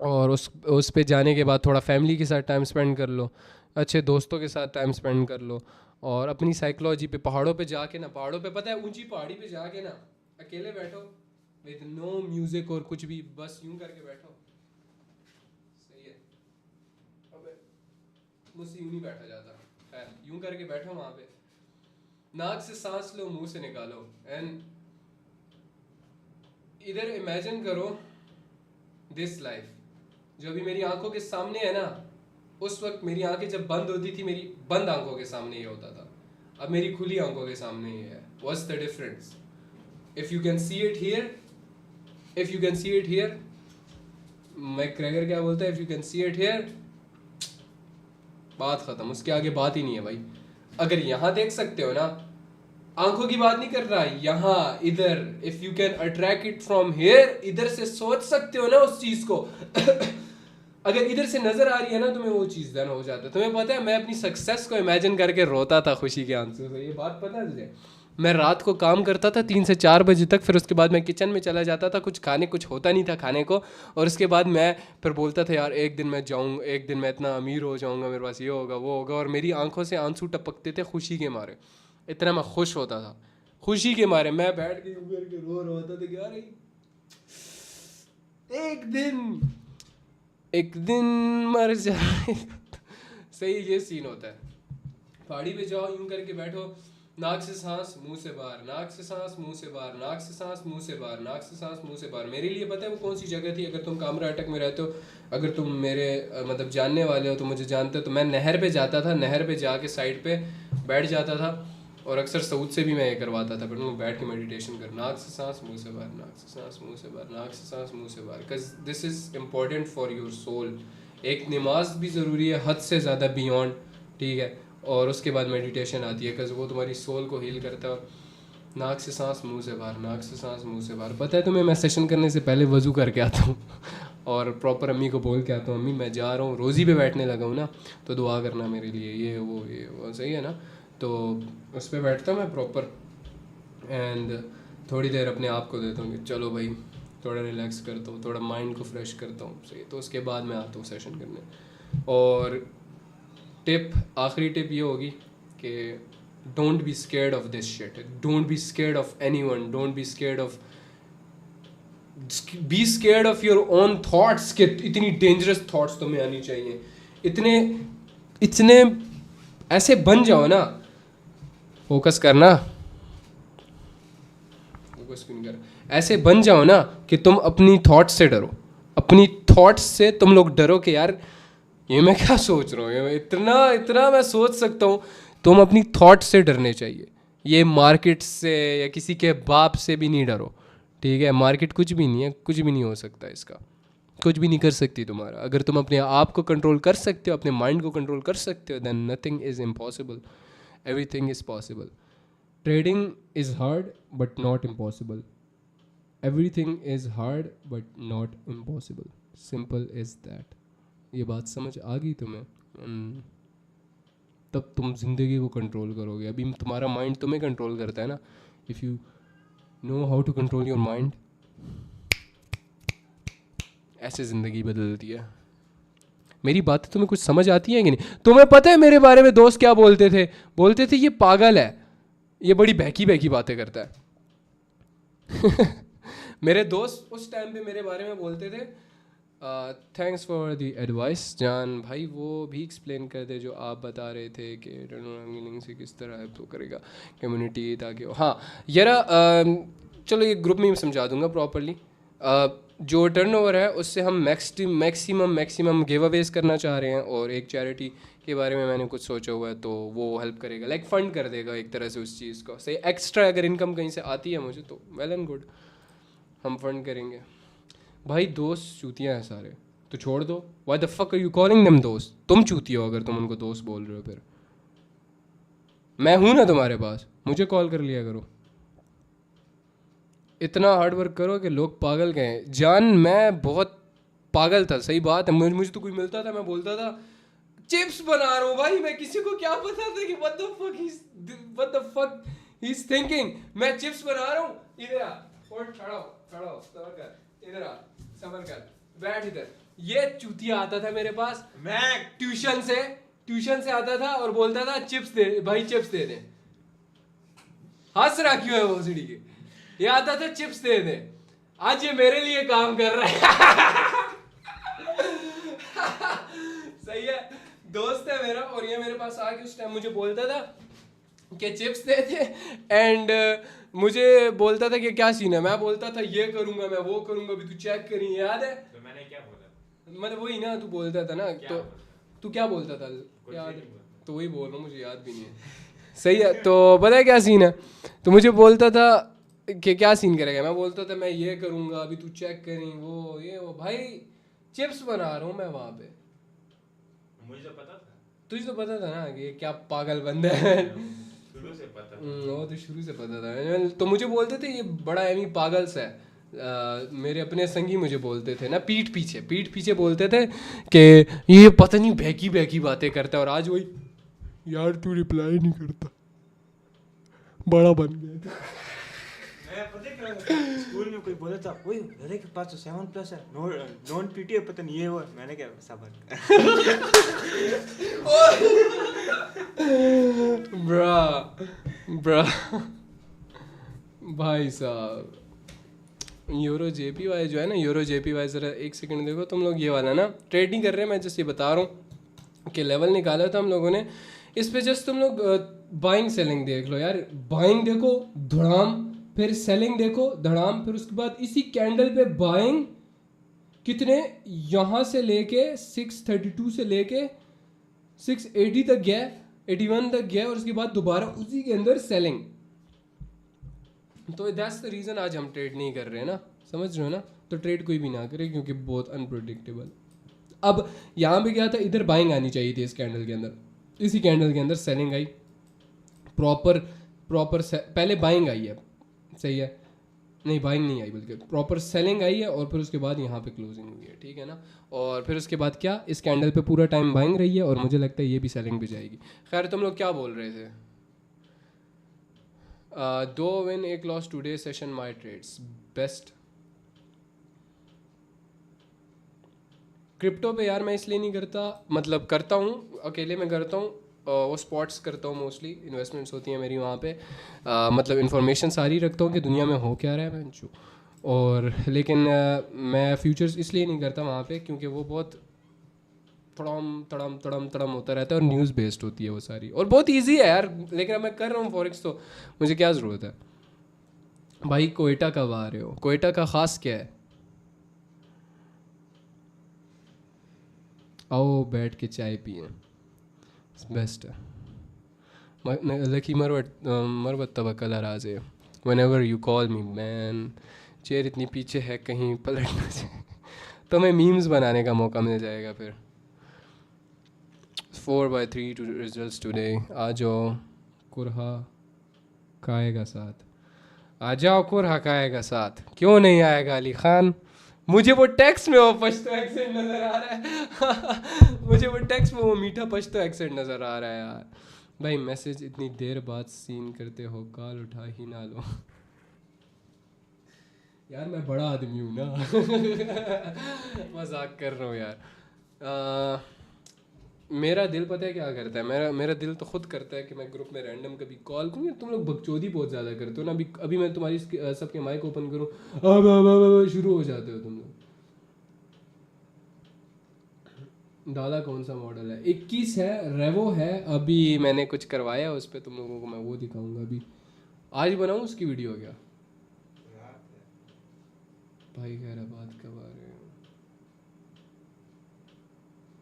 और उस पे जाने के बाद थोड़ा फैमिली के साथ टाइम स्पेंड कर लो, अच्छे दोस्तों के साथ टाइम स्पेंड कर लो। और अपनी साइकोलॉजी पे, पहाड़ों पे जाके ना, पहाड़ों पे पता है ऊंची पहाड़ी पे जाके ना अकेले बैठो विद नो म्यूज़िक और कुछ भी, बस यूं करके बैठो। सही है, अबे मुझसे यूं नहीं बैठा जाता, खैर यूं करके बैठो वहाँ पे, नाक से सांस लो, मुंह से निकालो, एंड इधर इमेजिन करो दिस लाइफ जो अभी मेरी आंखों के सामने है ना। उस वक्त मेरी आंखें जब बंद होती थी, मेरी बंद आंखों के सामने ये होता था, अब मेरी खुली आंखों के सामने ये है। What's the difference? If you can see it here, if you can see it here, McGregor क्या बोलता है? If you can see it here, बात खत्म, उसके आगे बात ही नहीं है भाई। अगर यहाँ देख सकते हो ना, आंखों की बात नहीं कर रहा, यहाँ इधर, if you can attract it from here, इधर से सोच सकते हो ना उस चीज को अगर इधर से नजर आ रही है ना तुम्हें वो चीज, देन हो जाता है। तुम्हें पता है मैं अपनी सक्सेस को इमेजिन करके रोता था खुशी के आंसू से, ये बात पता है तुझे? मैं रात को काम करता था 3 से 4 बजे तक, फिर उसके बाद मैं किचन में चला जाता था, कुछ खाने, कुछ होता नहीं था खाने को, और उसके बाद मैं फिर बोलता था यार एक दिन मैं जाऊँ, एक दिन मैं इतना अमीर हो जाऊँगा, मेरे पास ये होगा वो होगा, और मेरी आंखों से आंसू टपकते थे खुशी के मारे। इतना मैं खुश होता था, खुशी के मारे मैं बैठ के ऊपर के रो रहा होता था कि यार एक दिन मर जाए सही, ये सीन होता है। पहाड़ी पे जाओ, यूं करके बैठो, नाक से सांस मुंह से बाहर, नाक से सांस मुंह से बाहर, नाक से सांस मुंह से बाहर, नाक से सांस मुंह से बाहर। मेरे लिए पता है वो कौन सी जगह थी? अगर तुम कामरा अटक में रहते हो, अगर तुम मेरे मतलब जानने वाले हो, तो मुझे जानते हो, तो मैं नहर पे जाता था, नहर पे जाके साइड पे बैठ जाता था, और अक्सर सऊद से भी मैं ये करवाता था, बट मैं बैठ के मेडिटेशन कर, नाक से सांस मुंह से बाहर, नाक से सांस मुंह से बाहर, नाक से सांस मुंह से बाहर, because this is important for your soul. एक नमाज भी ज़रूरी है हद से ज़्यादा बियॉन्ड, ठीक है, और उसके बाद मेडिटेशन आती है, बिकॉज वो तुम्हारी सोल को हील करता है। और नाक से सांस मुंह से बाहर, नाक से सांस मुंह से बाहर। पता है तुम्हें, मैं सेशन करने से पहले वज़ू करके आता हूँ और प्रॉपर अम्मी को बोल के आता हूँ, अम्मी मैं जा रहा हूँ, रोज़ी पे बैठने लगा हूँ ना, तो दुआ करना मेरे लिए, ये वो सही है ना। तो उस पर बैठता हूँ मैं प्रॉपर, एंड थोड़ी देर अपने आप को देता हूँ कि चलो भाई थोड़ा रिलैक्स करता हूँ, थोड़ा माइंड को फ्रेश करता हूँ, सही। तो उसके बाद मैं आता हूँ सेशन करने। और टिप, आखिरी टिप ये होगी कि don't be scared of this shit, don't be scared of anyone, don't be scared of, be scared of your own thoughts, के इतनी डेंजरस थॉट्स तुम्हें आनी चाहिए, इतने ऐसे बन जाओ ना, फोकस करना, फोकस क्यों नहीं कर, ऐसे बन जाओ ना कि तुम अपनी थॉट्स से डरो, अपनी थॉट्स से तुम लोग डरो कि यार ये मैं क्या सोच रहा हूँ, इतना मैं सोच सकता हूँ। तुम अपनी थॉट से डरने चाहिए, ये मार्केट से या किसी के बाप से भी नहीं डरो, ठीक है? मार्केट कुछ भी नहीं है, कुछ भी नहीं हो सकता इसका, कुछ भी नहीं कर सकती तुम्हारा। अगर तुम अपने आप को कंट्रोल कर सकते हो, अपने माइंड को कंट्रोल कर सकते हो, then nothing is impossible, everything is possible. Trading is hard but not impossible, everything is hard but not impossible, simple is that. ये बात समझ आ गई तुम्हें? तब तुम ज़िंदगी को कंट्रोल करोगे। अभी तुम्हारा माइंड तुम्हें कंट्रोल करता है ना। If you know how to control your mind, ऐसे ज़िंदगी बदलती है। मेरी बातें तुम्हें कुछ समझ आती हैं कि नहीं? तुम्हें पता है मेरे बारे में दोस्त क्या बोलते थे? बोलते थे ये पागल है, ये बड़ी बहकी बहकी बातें करता है। मेरे दोस्त उस टाइम पे मेरे बारे में बोलते थे थैंक्स फॉर द एडवाइस जान भाई, वो भी एक्सप्लेन कर दे जो आप बता रहे थे कि मीनिंग से किस तरह हेल्प तो करेगा कम्युनिटी, ताकि हाँ यार चलो ये ग्रुप में ही समझा दूंगा प्रॉपरली। जो टर्नओवर है उससे हम मैक्सिमम गिव अवेज करना चाह रहे हैं, और एक चैरिटी के बारे में मैंने कुछ सोचा हुआ है, तो वो हेल्प करेगा, लाइक फंड कर देगा एक तरह से उस चीज़ को। सही एक्स्ट्रा अगर इनकम कहीं से आती है मुझे तो वेल एंड गुड, हम फंड करेंगे। भाई दोस्त चूतियाँ हैं सारे, तो छोड़ दो। Why the fuck are you calling them दोस्त? तुम चूती हो अगर तुम उनको दोस्त बोल रहे हो। फिर मैं हूँ ना तुम्हारे पास, मुझे कॉल कर लिया करो। इतना हार्ड वर्क करो कि लोग पागल कहें। जान मैं बहुत पागल था, सही बात है। मुझे तो कोई मिलता था, मैं बोलता था चिप्स बना रहा हूँ भाई। मैं किसी को क्या पता था कि what the fuck he is thinking. मैं चिप्स बना रहा हूँ, इधर आ और खड़ा हो सबर कर, इधर आ सबर कर, बैठ इधर। ये चूतिया आता था मेरे पास, मैं ट्यूशन से आता था और बोलता था चिप्स दे भाई, चिप्स दे दे। हंस रहा क्यों है वो सीढ़ी के? ये आता था चिप्स दे दे। आज ये मेरे लिए काम कर रहा है। सही है, दोस्त है मेरा, और ये मेरे पास आके उस टाइम मुझे बोलता था कि चिप्स दे दे, एंड मुझे बोलता था कि क्या सीन है। मैं बोलता था ये करूंगा, मैं वो करूंगा, अभी तू चेक करी। याद है? तो मैंने क्या बोला? मतलब वही ना, तू बोलता था ना, तो तू क्या बोलता था याद? तो वही बोल रहा हूँ, मुझे याद भी नहीं है। सही है, तो पता है क्या सीन है? तो मुझे बोलता था कि क्या सीन करेगा। मैं बोलता था मैं ये करूँगा, अभी तू चेक करी, वो ये वो। भाई चिप्स बना रहा हूँ मैं वहाँ पे। मुझे तो पता था, तुझे तो पता था ना कि ये क्या पागल बंदा है। शुरू से पता था। वो तो शुरू से पता था। तो मुझे बोलते थे ये बड़ा एमी पागल सा है। मेरे अपने संगी मुझे बोलते थे ना, पीठ पीछे बोलते थे कि ये पता नहीं बहकी बहकी बातें करता है। और आज वही यार तू रिप्लाई नहीं करता, बड़ा बन गया। मैं पता क्या, स्कूल में कोई बोला था ओए अरे के पास तो 7+ है, नॉन पीटी है, पता नहीं ये वो। मैंने क्या सबर ब्रा भाई साहब, यूरो जेपीवाई जो है ना, यूरो जेपीवाई, ज़रा एक सेकंड देखो तुम लोग। ये वाला ना ट्रेड नहीं कर रहे हैं, मैं जस्ट ये बता रहा हूँ कि लेवल निकाला था हम लोगों ने इस पे। जस्ट तुम लोग बाइंग सेलिंग देख लो यार। बाइंग देखो धड़ाम, फिर सेलिंग देखो धड़ाम, फिर उसके बाद इसी कैंडल पे बाइंग कितने, यहाँ से लेके 632 से लेके 680 तक गया, 81 तक गया, और उसके बाद दोबारा उसी के अंदर सेलिंग। तो दैट्स द रीज़न आज हम ट्रेड नहीं कर रहे हैं ना, समझ रहे हो ना? तो ट्रेड कोई भी ना करे क्योंकि बहुत अनप्रेडिक्टेबल। अब यहाँ पे क्या था, इधर बाइंग आनी चाहिए थी इस कैंडल के अंदर, इसी कैंडल के अंदर सेलिंग आई प्रॉपर पहले बाइंग आई है, सही है, नहीं बाइंग नहीं आई बल्कि प्रॉपर सेलिंग आई है, और फिर उसके बाद यहाँ पे क्लोजिंग हुई है, ठीक है ना? और फिर उसके बाद क्या, इस कैंडल पे पूरा टाइम बाइंग रही है, और मुझे लगता है ये भी सेलिंग भी जाएगी। खैर तुम लोग क्या बोल रहे थे? 2 win 1 loss today session my trades best. Crypto पे यार मैं इसलिए नहीं करता, मतलब करता हूँ अकेले में करता हूँ, वो स्पॉट्स करता हूँ, मोस्टली इन्वेस्टमेंट्स होती हैं मेरी वहाँ पे। मतलब इन्फॉर्मेशन सारी रखता हूँ कि दुनिया में हो क्या रहा है बेंचो। और लेकिन मैं फ्यूचर्स इसलिए नहीं करता वहाँ पे क्योंकि वो बहुत तड़म होता रहता है, और न्यूज़ बेस्ड होती है वो सारी, और बहुत ईजी है यार। लेकिन अब मैं कर रहा हूँ फॉरेक्स, तो मुझे क्या ज़रूरत है? भाई कोयटा कब आ रहे हो? कोयटा का ख़ास क्या है? आओ बैठ के चाय पिए, बेस्ट है। लकी मरवत तवक्कल राज है, whenever you call me man. Chair इतनी पीछे है कहीं पलट ना जाए। तुम्हें मीम्स बनाने का मौका मिल जाएगा फिर. 4/3 to results today. आ जाओ कुरहा खाएगा साथ. आ जाओ कुरहा खाएगा साथ. क्यों नहीं आएगा अली खान? मुझे वो टेक्स्ट में वो पश्तो एक्सेंट नज़र आ रहा है. मुझे वो टेक्स्ट में वो मीठा पश्तो एक्सेंट नज़र आ रहा है यार. भाई मैसेज इतनी देर बाद सीन करते हो, कॉल उठा ही ना लो. यार मैं बड़ा आदमी हूँ ना. मजाक कर रहा हूँ यार. मेरा दिल पता है क्या करता है. मेरा दिल तो खुद करता है कि मैं ग्रुप में रैंडम कभी कॉल करूँ. तुम लोग बकचोदी बहुत ज़्यादा करते हो ना. अभी मैं तुम्हारी सबके माइक ओपन करूँ, अब शुरू हो जाते हो तुम लोग. दादा कौन सा मॉडल है? 21 है, रेवो है. अभी मैंने कुछ करवाया उस पर, तुम लोगों को मैं वो दिखाऊंगा अभी. आज बनाऊँ उसकी वीडियो क्या? भाई कह रहा बात कब आ रहे हो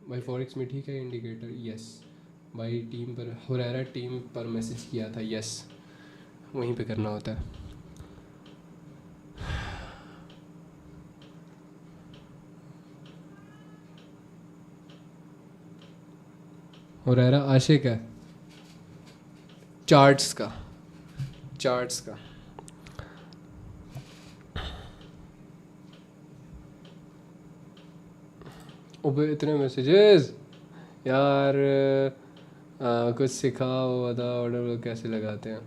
भाई? फॉरेक्स में ठीक है इंडिकेटर? यस भाई. टीम पर हुरैरा टीम पर मैसेज किया था. यस वहीं पे करना होता है. हुरैरा आशिक है चार्ट्स का. ओबे इतने मैसेजेस यार. कुछ सिखाओ, बताओ ऑर्डर कैसे लगाते हैं.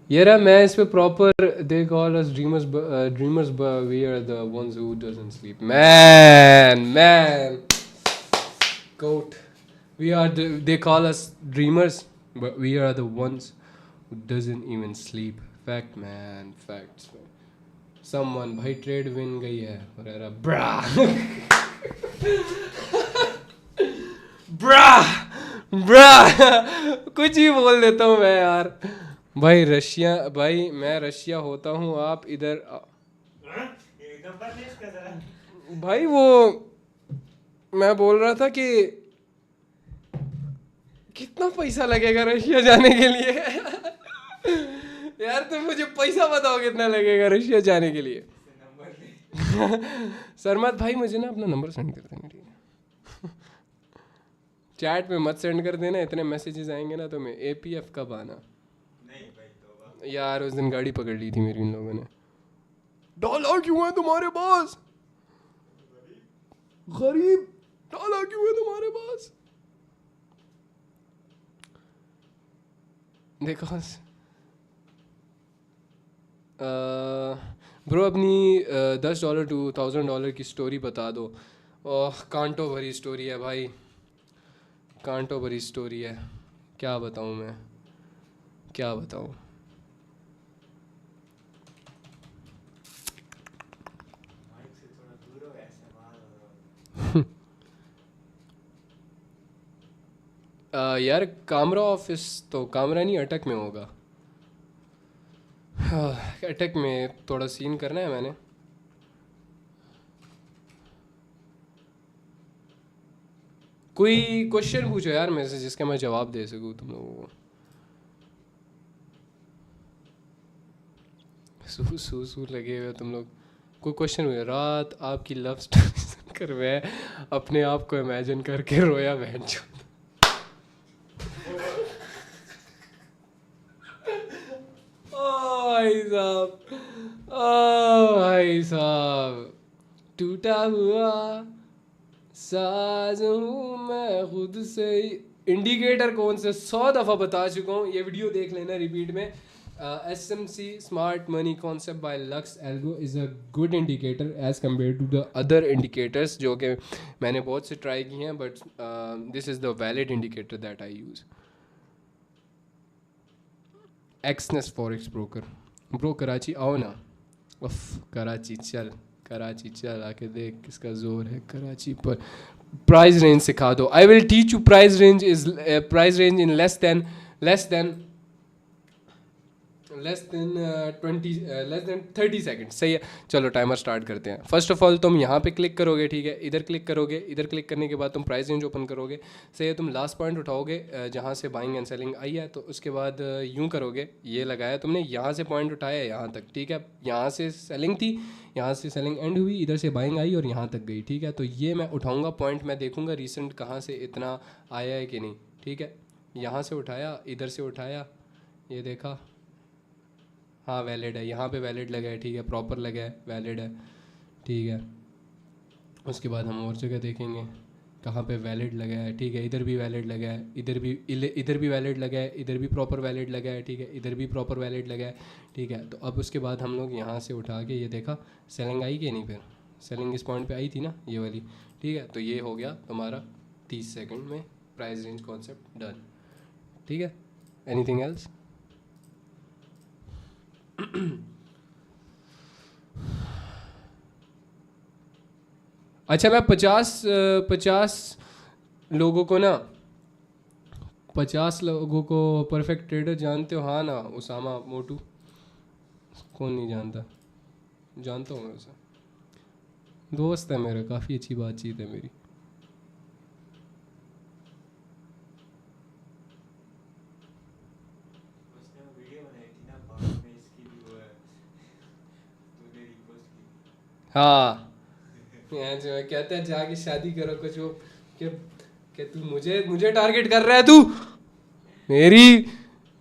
ये रहा. मैं इस पे proper they call us dreamers we are the ones who doesn't sleep. Man quote. they call us dreamers but we are the ones who doesn't even sleep. Fact man, facts man. Someone भाई trade win गई है वगैरह. ब्रा कुछ ही बोल देता हूँ मैं यार. भाई रशिया, भाई मैं रशिया होता हूँ, आप इधर भाई. वो मैं बोल रहा था कि कितना पैसा लगेगा रशिया जाने के लिए. यार तुम मुझे पैसा बताओ कितना लगेगा रशिया जाने के लिए. सरमत भाई मुझे ना अपना नंबर सेंड कर देना ठीक है. चैट में मत सेंड कर देना. इतने मैसेजेस आएंगे ना तुम्हें. APF कब आना? नहीं भाई तो यार उस दिन गाड़ी पकड़ ली थी मेरी इन लोगों ने. डॉलर क्यों है तुम्हारे पास? गरीब डॉलर क्यों है तुम्हारे पास? देखो ब्रो अपनी $10 to $1,000 की स्टोरी बता दो. ओह कांटो भरी स्टोरी है भाई, कांटो भरी स्टोरी है. क्या बताऊँ मैं, क्या बताऊँ. यार कामरा ऑफिस तो कामरा नहीं अटक में होगा. अटक में थोड़ा सीन करना है मैंने. कोई क्वेश्चन पूछो यार मेरे से जिसका मैं जवाब दे सकूँ तुम लोगों को. सू लगे हुए तुम लोग. कोई क्वेश्चन हुआ? रात आपकी लव स्टोरी सुनकर मैं अपने आप को इमेजिन करके रोया. बहन चो भाई साहब टूटा हुआ साज हूँ मैं खुद से. इंडिकेटर कौन से 100 दफ़ा बता चुका हूँ. ये वीडियो देख लेना रिपीट में. SMC smart money concept by lux algo is a good indicator as compare to the other indicators जो कि मैंने बहुत से ट्राई किए हैं. But this is the valid indicator that I use. Exness forex broker. Bro Karachi आओ ना. उफ कराची चल, कराची चल आके देख किसका जोर है कराची पर. प्राइस रेंज सिखा दो. I will teach you. Price range in less less than 30 second. सही है, चलो टाइमर स्टार्ट करते हैं। फर्स्ट ऑफ ऑल तुम यहाँ पे क्लिक करोगे, ठीक है, इधर क्लिक करोगे, इधर क्लिक करने के बाद तुम प्राइस रेंज ओपन करोगे। सही है, तुम लास्ट पॉइंट उठाओगे जहाँ से बाइंग एंड सेलिंग आई है, तो उसके बाद यूँ करोगे, ये लगाया तुमने, यहाँ से पॉइंट उठाया यहाँ तक, ठीक है, यहाँ से सेलिंग थी, यहाँ से सेलिंग एंड हुई, इधर से बाइंग आई और यहाँ तक गई, ठीक है। तो ये मैं उठाऊँगा पॉइंट, मैं देखूँगा रिसेंट कहाँ से इतना आया है कि नहीं, ठीक है। यहाँ से उठाया, इधर से उठाया, ये देखा, हाँ वैलिड है, यहाँ पे वैलिड लगा है, ठीक है, प्रॉपर लगा है, वैलिड है, ठीक है। उसके बाद हम और जगह देखेंगे कहाँ पे वैलिड लगा है, ठीक है, इधर भी वैलिड लगा है, इधर भी वैलिड लगा है, इधर भी प्रॉपर वैलिड लगा है, ठीक है, इधर भी प्रॉपर वैलिड लगा है, ठीक है। तो अब उसके बाद हम लोग यहाँ से उठा के ये देखा सेलिंग आई कि नहीं, फिर सेलिंग इस पॉइंट पे आई थी ना, ये वाली, ठीक है। तो ये हो गया तुम्हारा 30 सेकंड में प्राइस रेंज कॉन्सेप्ट डन, ठीक है। Anything else? अच्छा, मैं 50 लोगों को ना, 50 लोगों को परफेक्ट ट्रेडर जानते हो? हाँ ना, उसामा मोटू, कौन नहीं जानता, जानता हूँ मैं उसे, दोस्त है मेरा, काफ़ी अच्छी बातचीत है मेरी। उसने वो वीडियो बनाई थी ना बाद में, इसकी भी वो है, तूने रिपोस्ट की। हाँ, यहाँ जो है कहते हैं जाके शादी करो कुछ, वो कि तू मुझे टारगेट कर रहा है, तू मेरी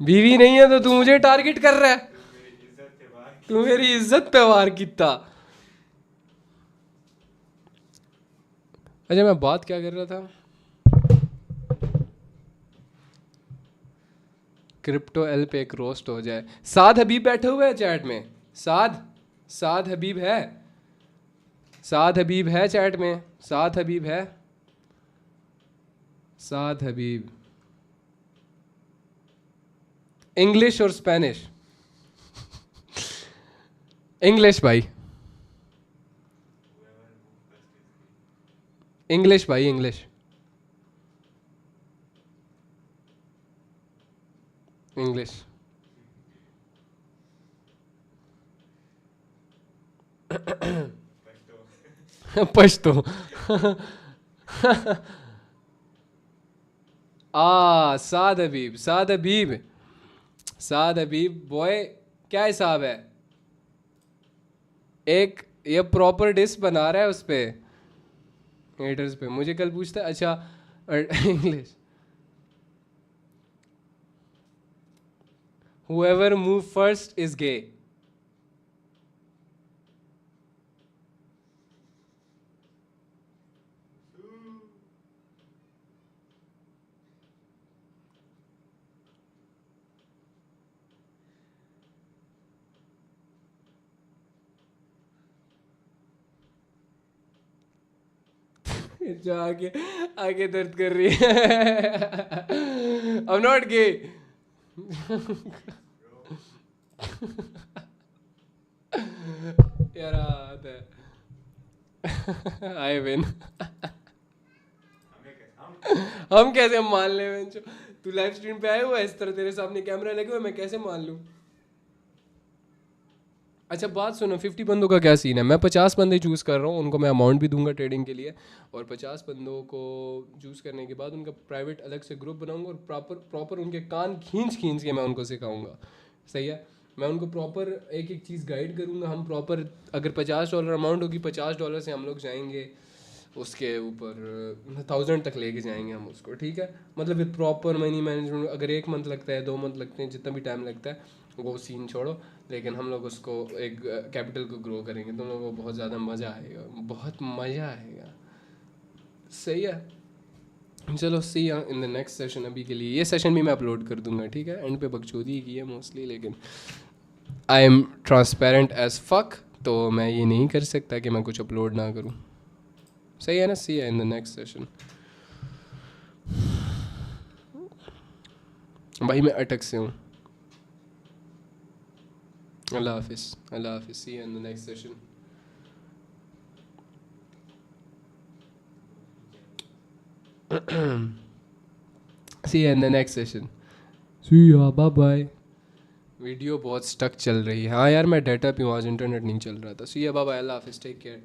बीवी नहीं है तो तू मुझे टारगेट कर रहा है, तू मेरी इज्जत पे वार कितना। अच्छा, मैं बात क्या कर रहा था? क्रिप्टो एल पे एक रोस्ट हो जाए। साद हबीब बैठे हुए हैं चैट में, साद हबीब है, साद हबीब है चैट में, साद हबीब है, साद हबीब। इंग्लिश और स्पेनिश? इंग्लिश भाई, इंग्लिश भाई, इंग्लिश, इंग्लिश। पश्तो। साद हबीब, साद हबीब, साद हबीब बॉय, क्या हिसाब है? एक ये प्रॉपर डिश बना रहा है उस पे, हेटर्स पे। मुझे कल पूछता है, अच्छा English, whoever move first is gay। जो आगे आगे दर्द कर रही है। I'm not gay। यार आते हैं। I win। हम कैसे मान ले? तू लाइव स्ट्रीम पे आया हुआ है, इस तरह तेरे सामने कैमरा लगे हुए, मैं कैसे मान लूं? अच्छा बात सुनो, 50 बंदों का क्या सीन है? मैं 50 बंदे चूज़ कर रहा हूँ, उनको मैं अमाउंट भी दूंगा ट्रेडिंग के लिए, और 50 बंदों को चूज़ करने के बाद उनका प्राइवेट अलग से ग्रुप बनाऊंगा, और प्रॉपर उनके कान खींच खींच के मैं उनको सिखाऊंगा। सही है, मैं उनको प्रॉपर एक एक चीज़ गाइड करूँगा। हम प्रॉपर, अगर $50 अमाउंट होगी, $50 से हम लोग जाएंगे उसके ऊपर 1000 तक लेके जाएंगे हम उसको, ठीक है। मतलब विद प्रॉपर मनी मैनेजमेंट। अगर 1 मंथ लगता है, 2 मंथ लगते हैं, जितना भी टाइम लगता है वो सीन छोड़ो, लेकिन हम लोग उसको एक कैपिटल को ग्रो करेंगे, तुम लोगों को बहुत ज़्यादा मज़ा आएगा, बहुत मज़ा आएगा। सही है, चलो सी इन द नेक्स्ट सेशन। अभी के लिए ये सेशन भी मैं अपलोड कर दूंगा, ठीक है। एंड पे बकचोदी की है मोस्टली, लेकिन I am transparent as fuck, तो मैं ये नहीं कर सकता कि मैं कुछ अपलोड ना करूँ। सही है ना? See in the next session. भाई मैं अटक से हूँ। अल्लाह हाफिज़, अल्लाह हाफिज़, see in the next session. See you in the next session. See ya, bye bye. Video बहुत स्टक चल रही है। हाँ यार मैं डाटा पे हूँ, आज इंटरनेट नहीं चल रहा था। सी या बाबा, अल्लाह हाफिज़, टेक केयर।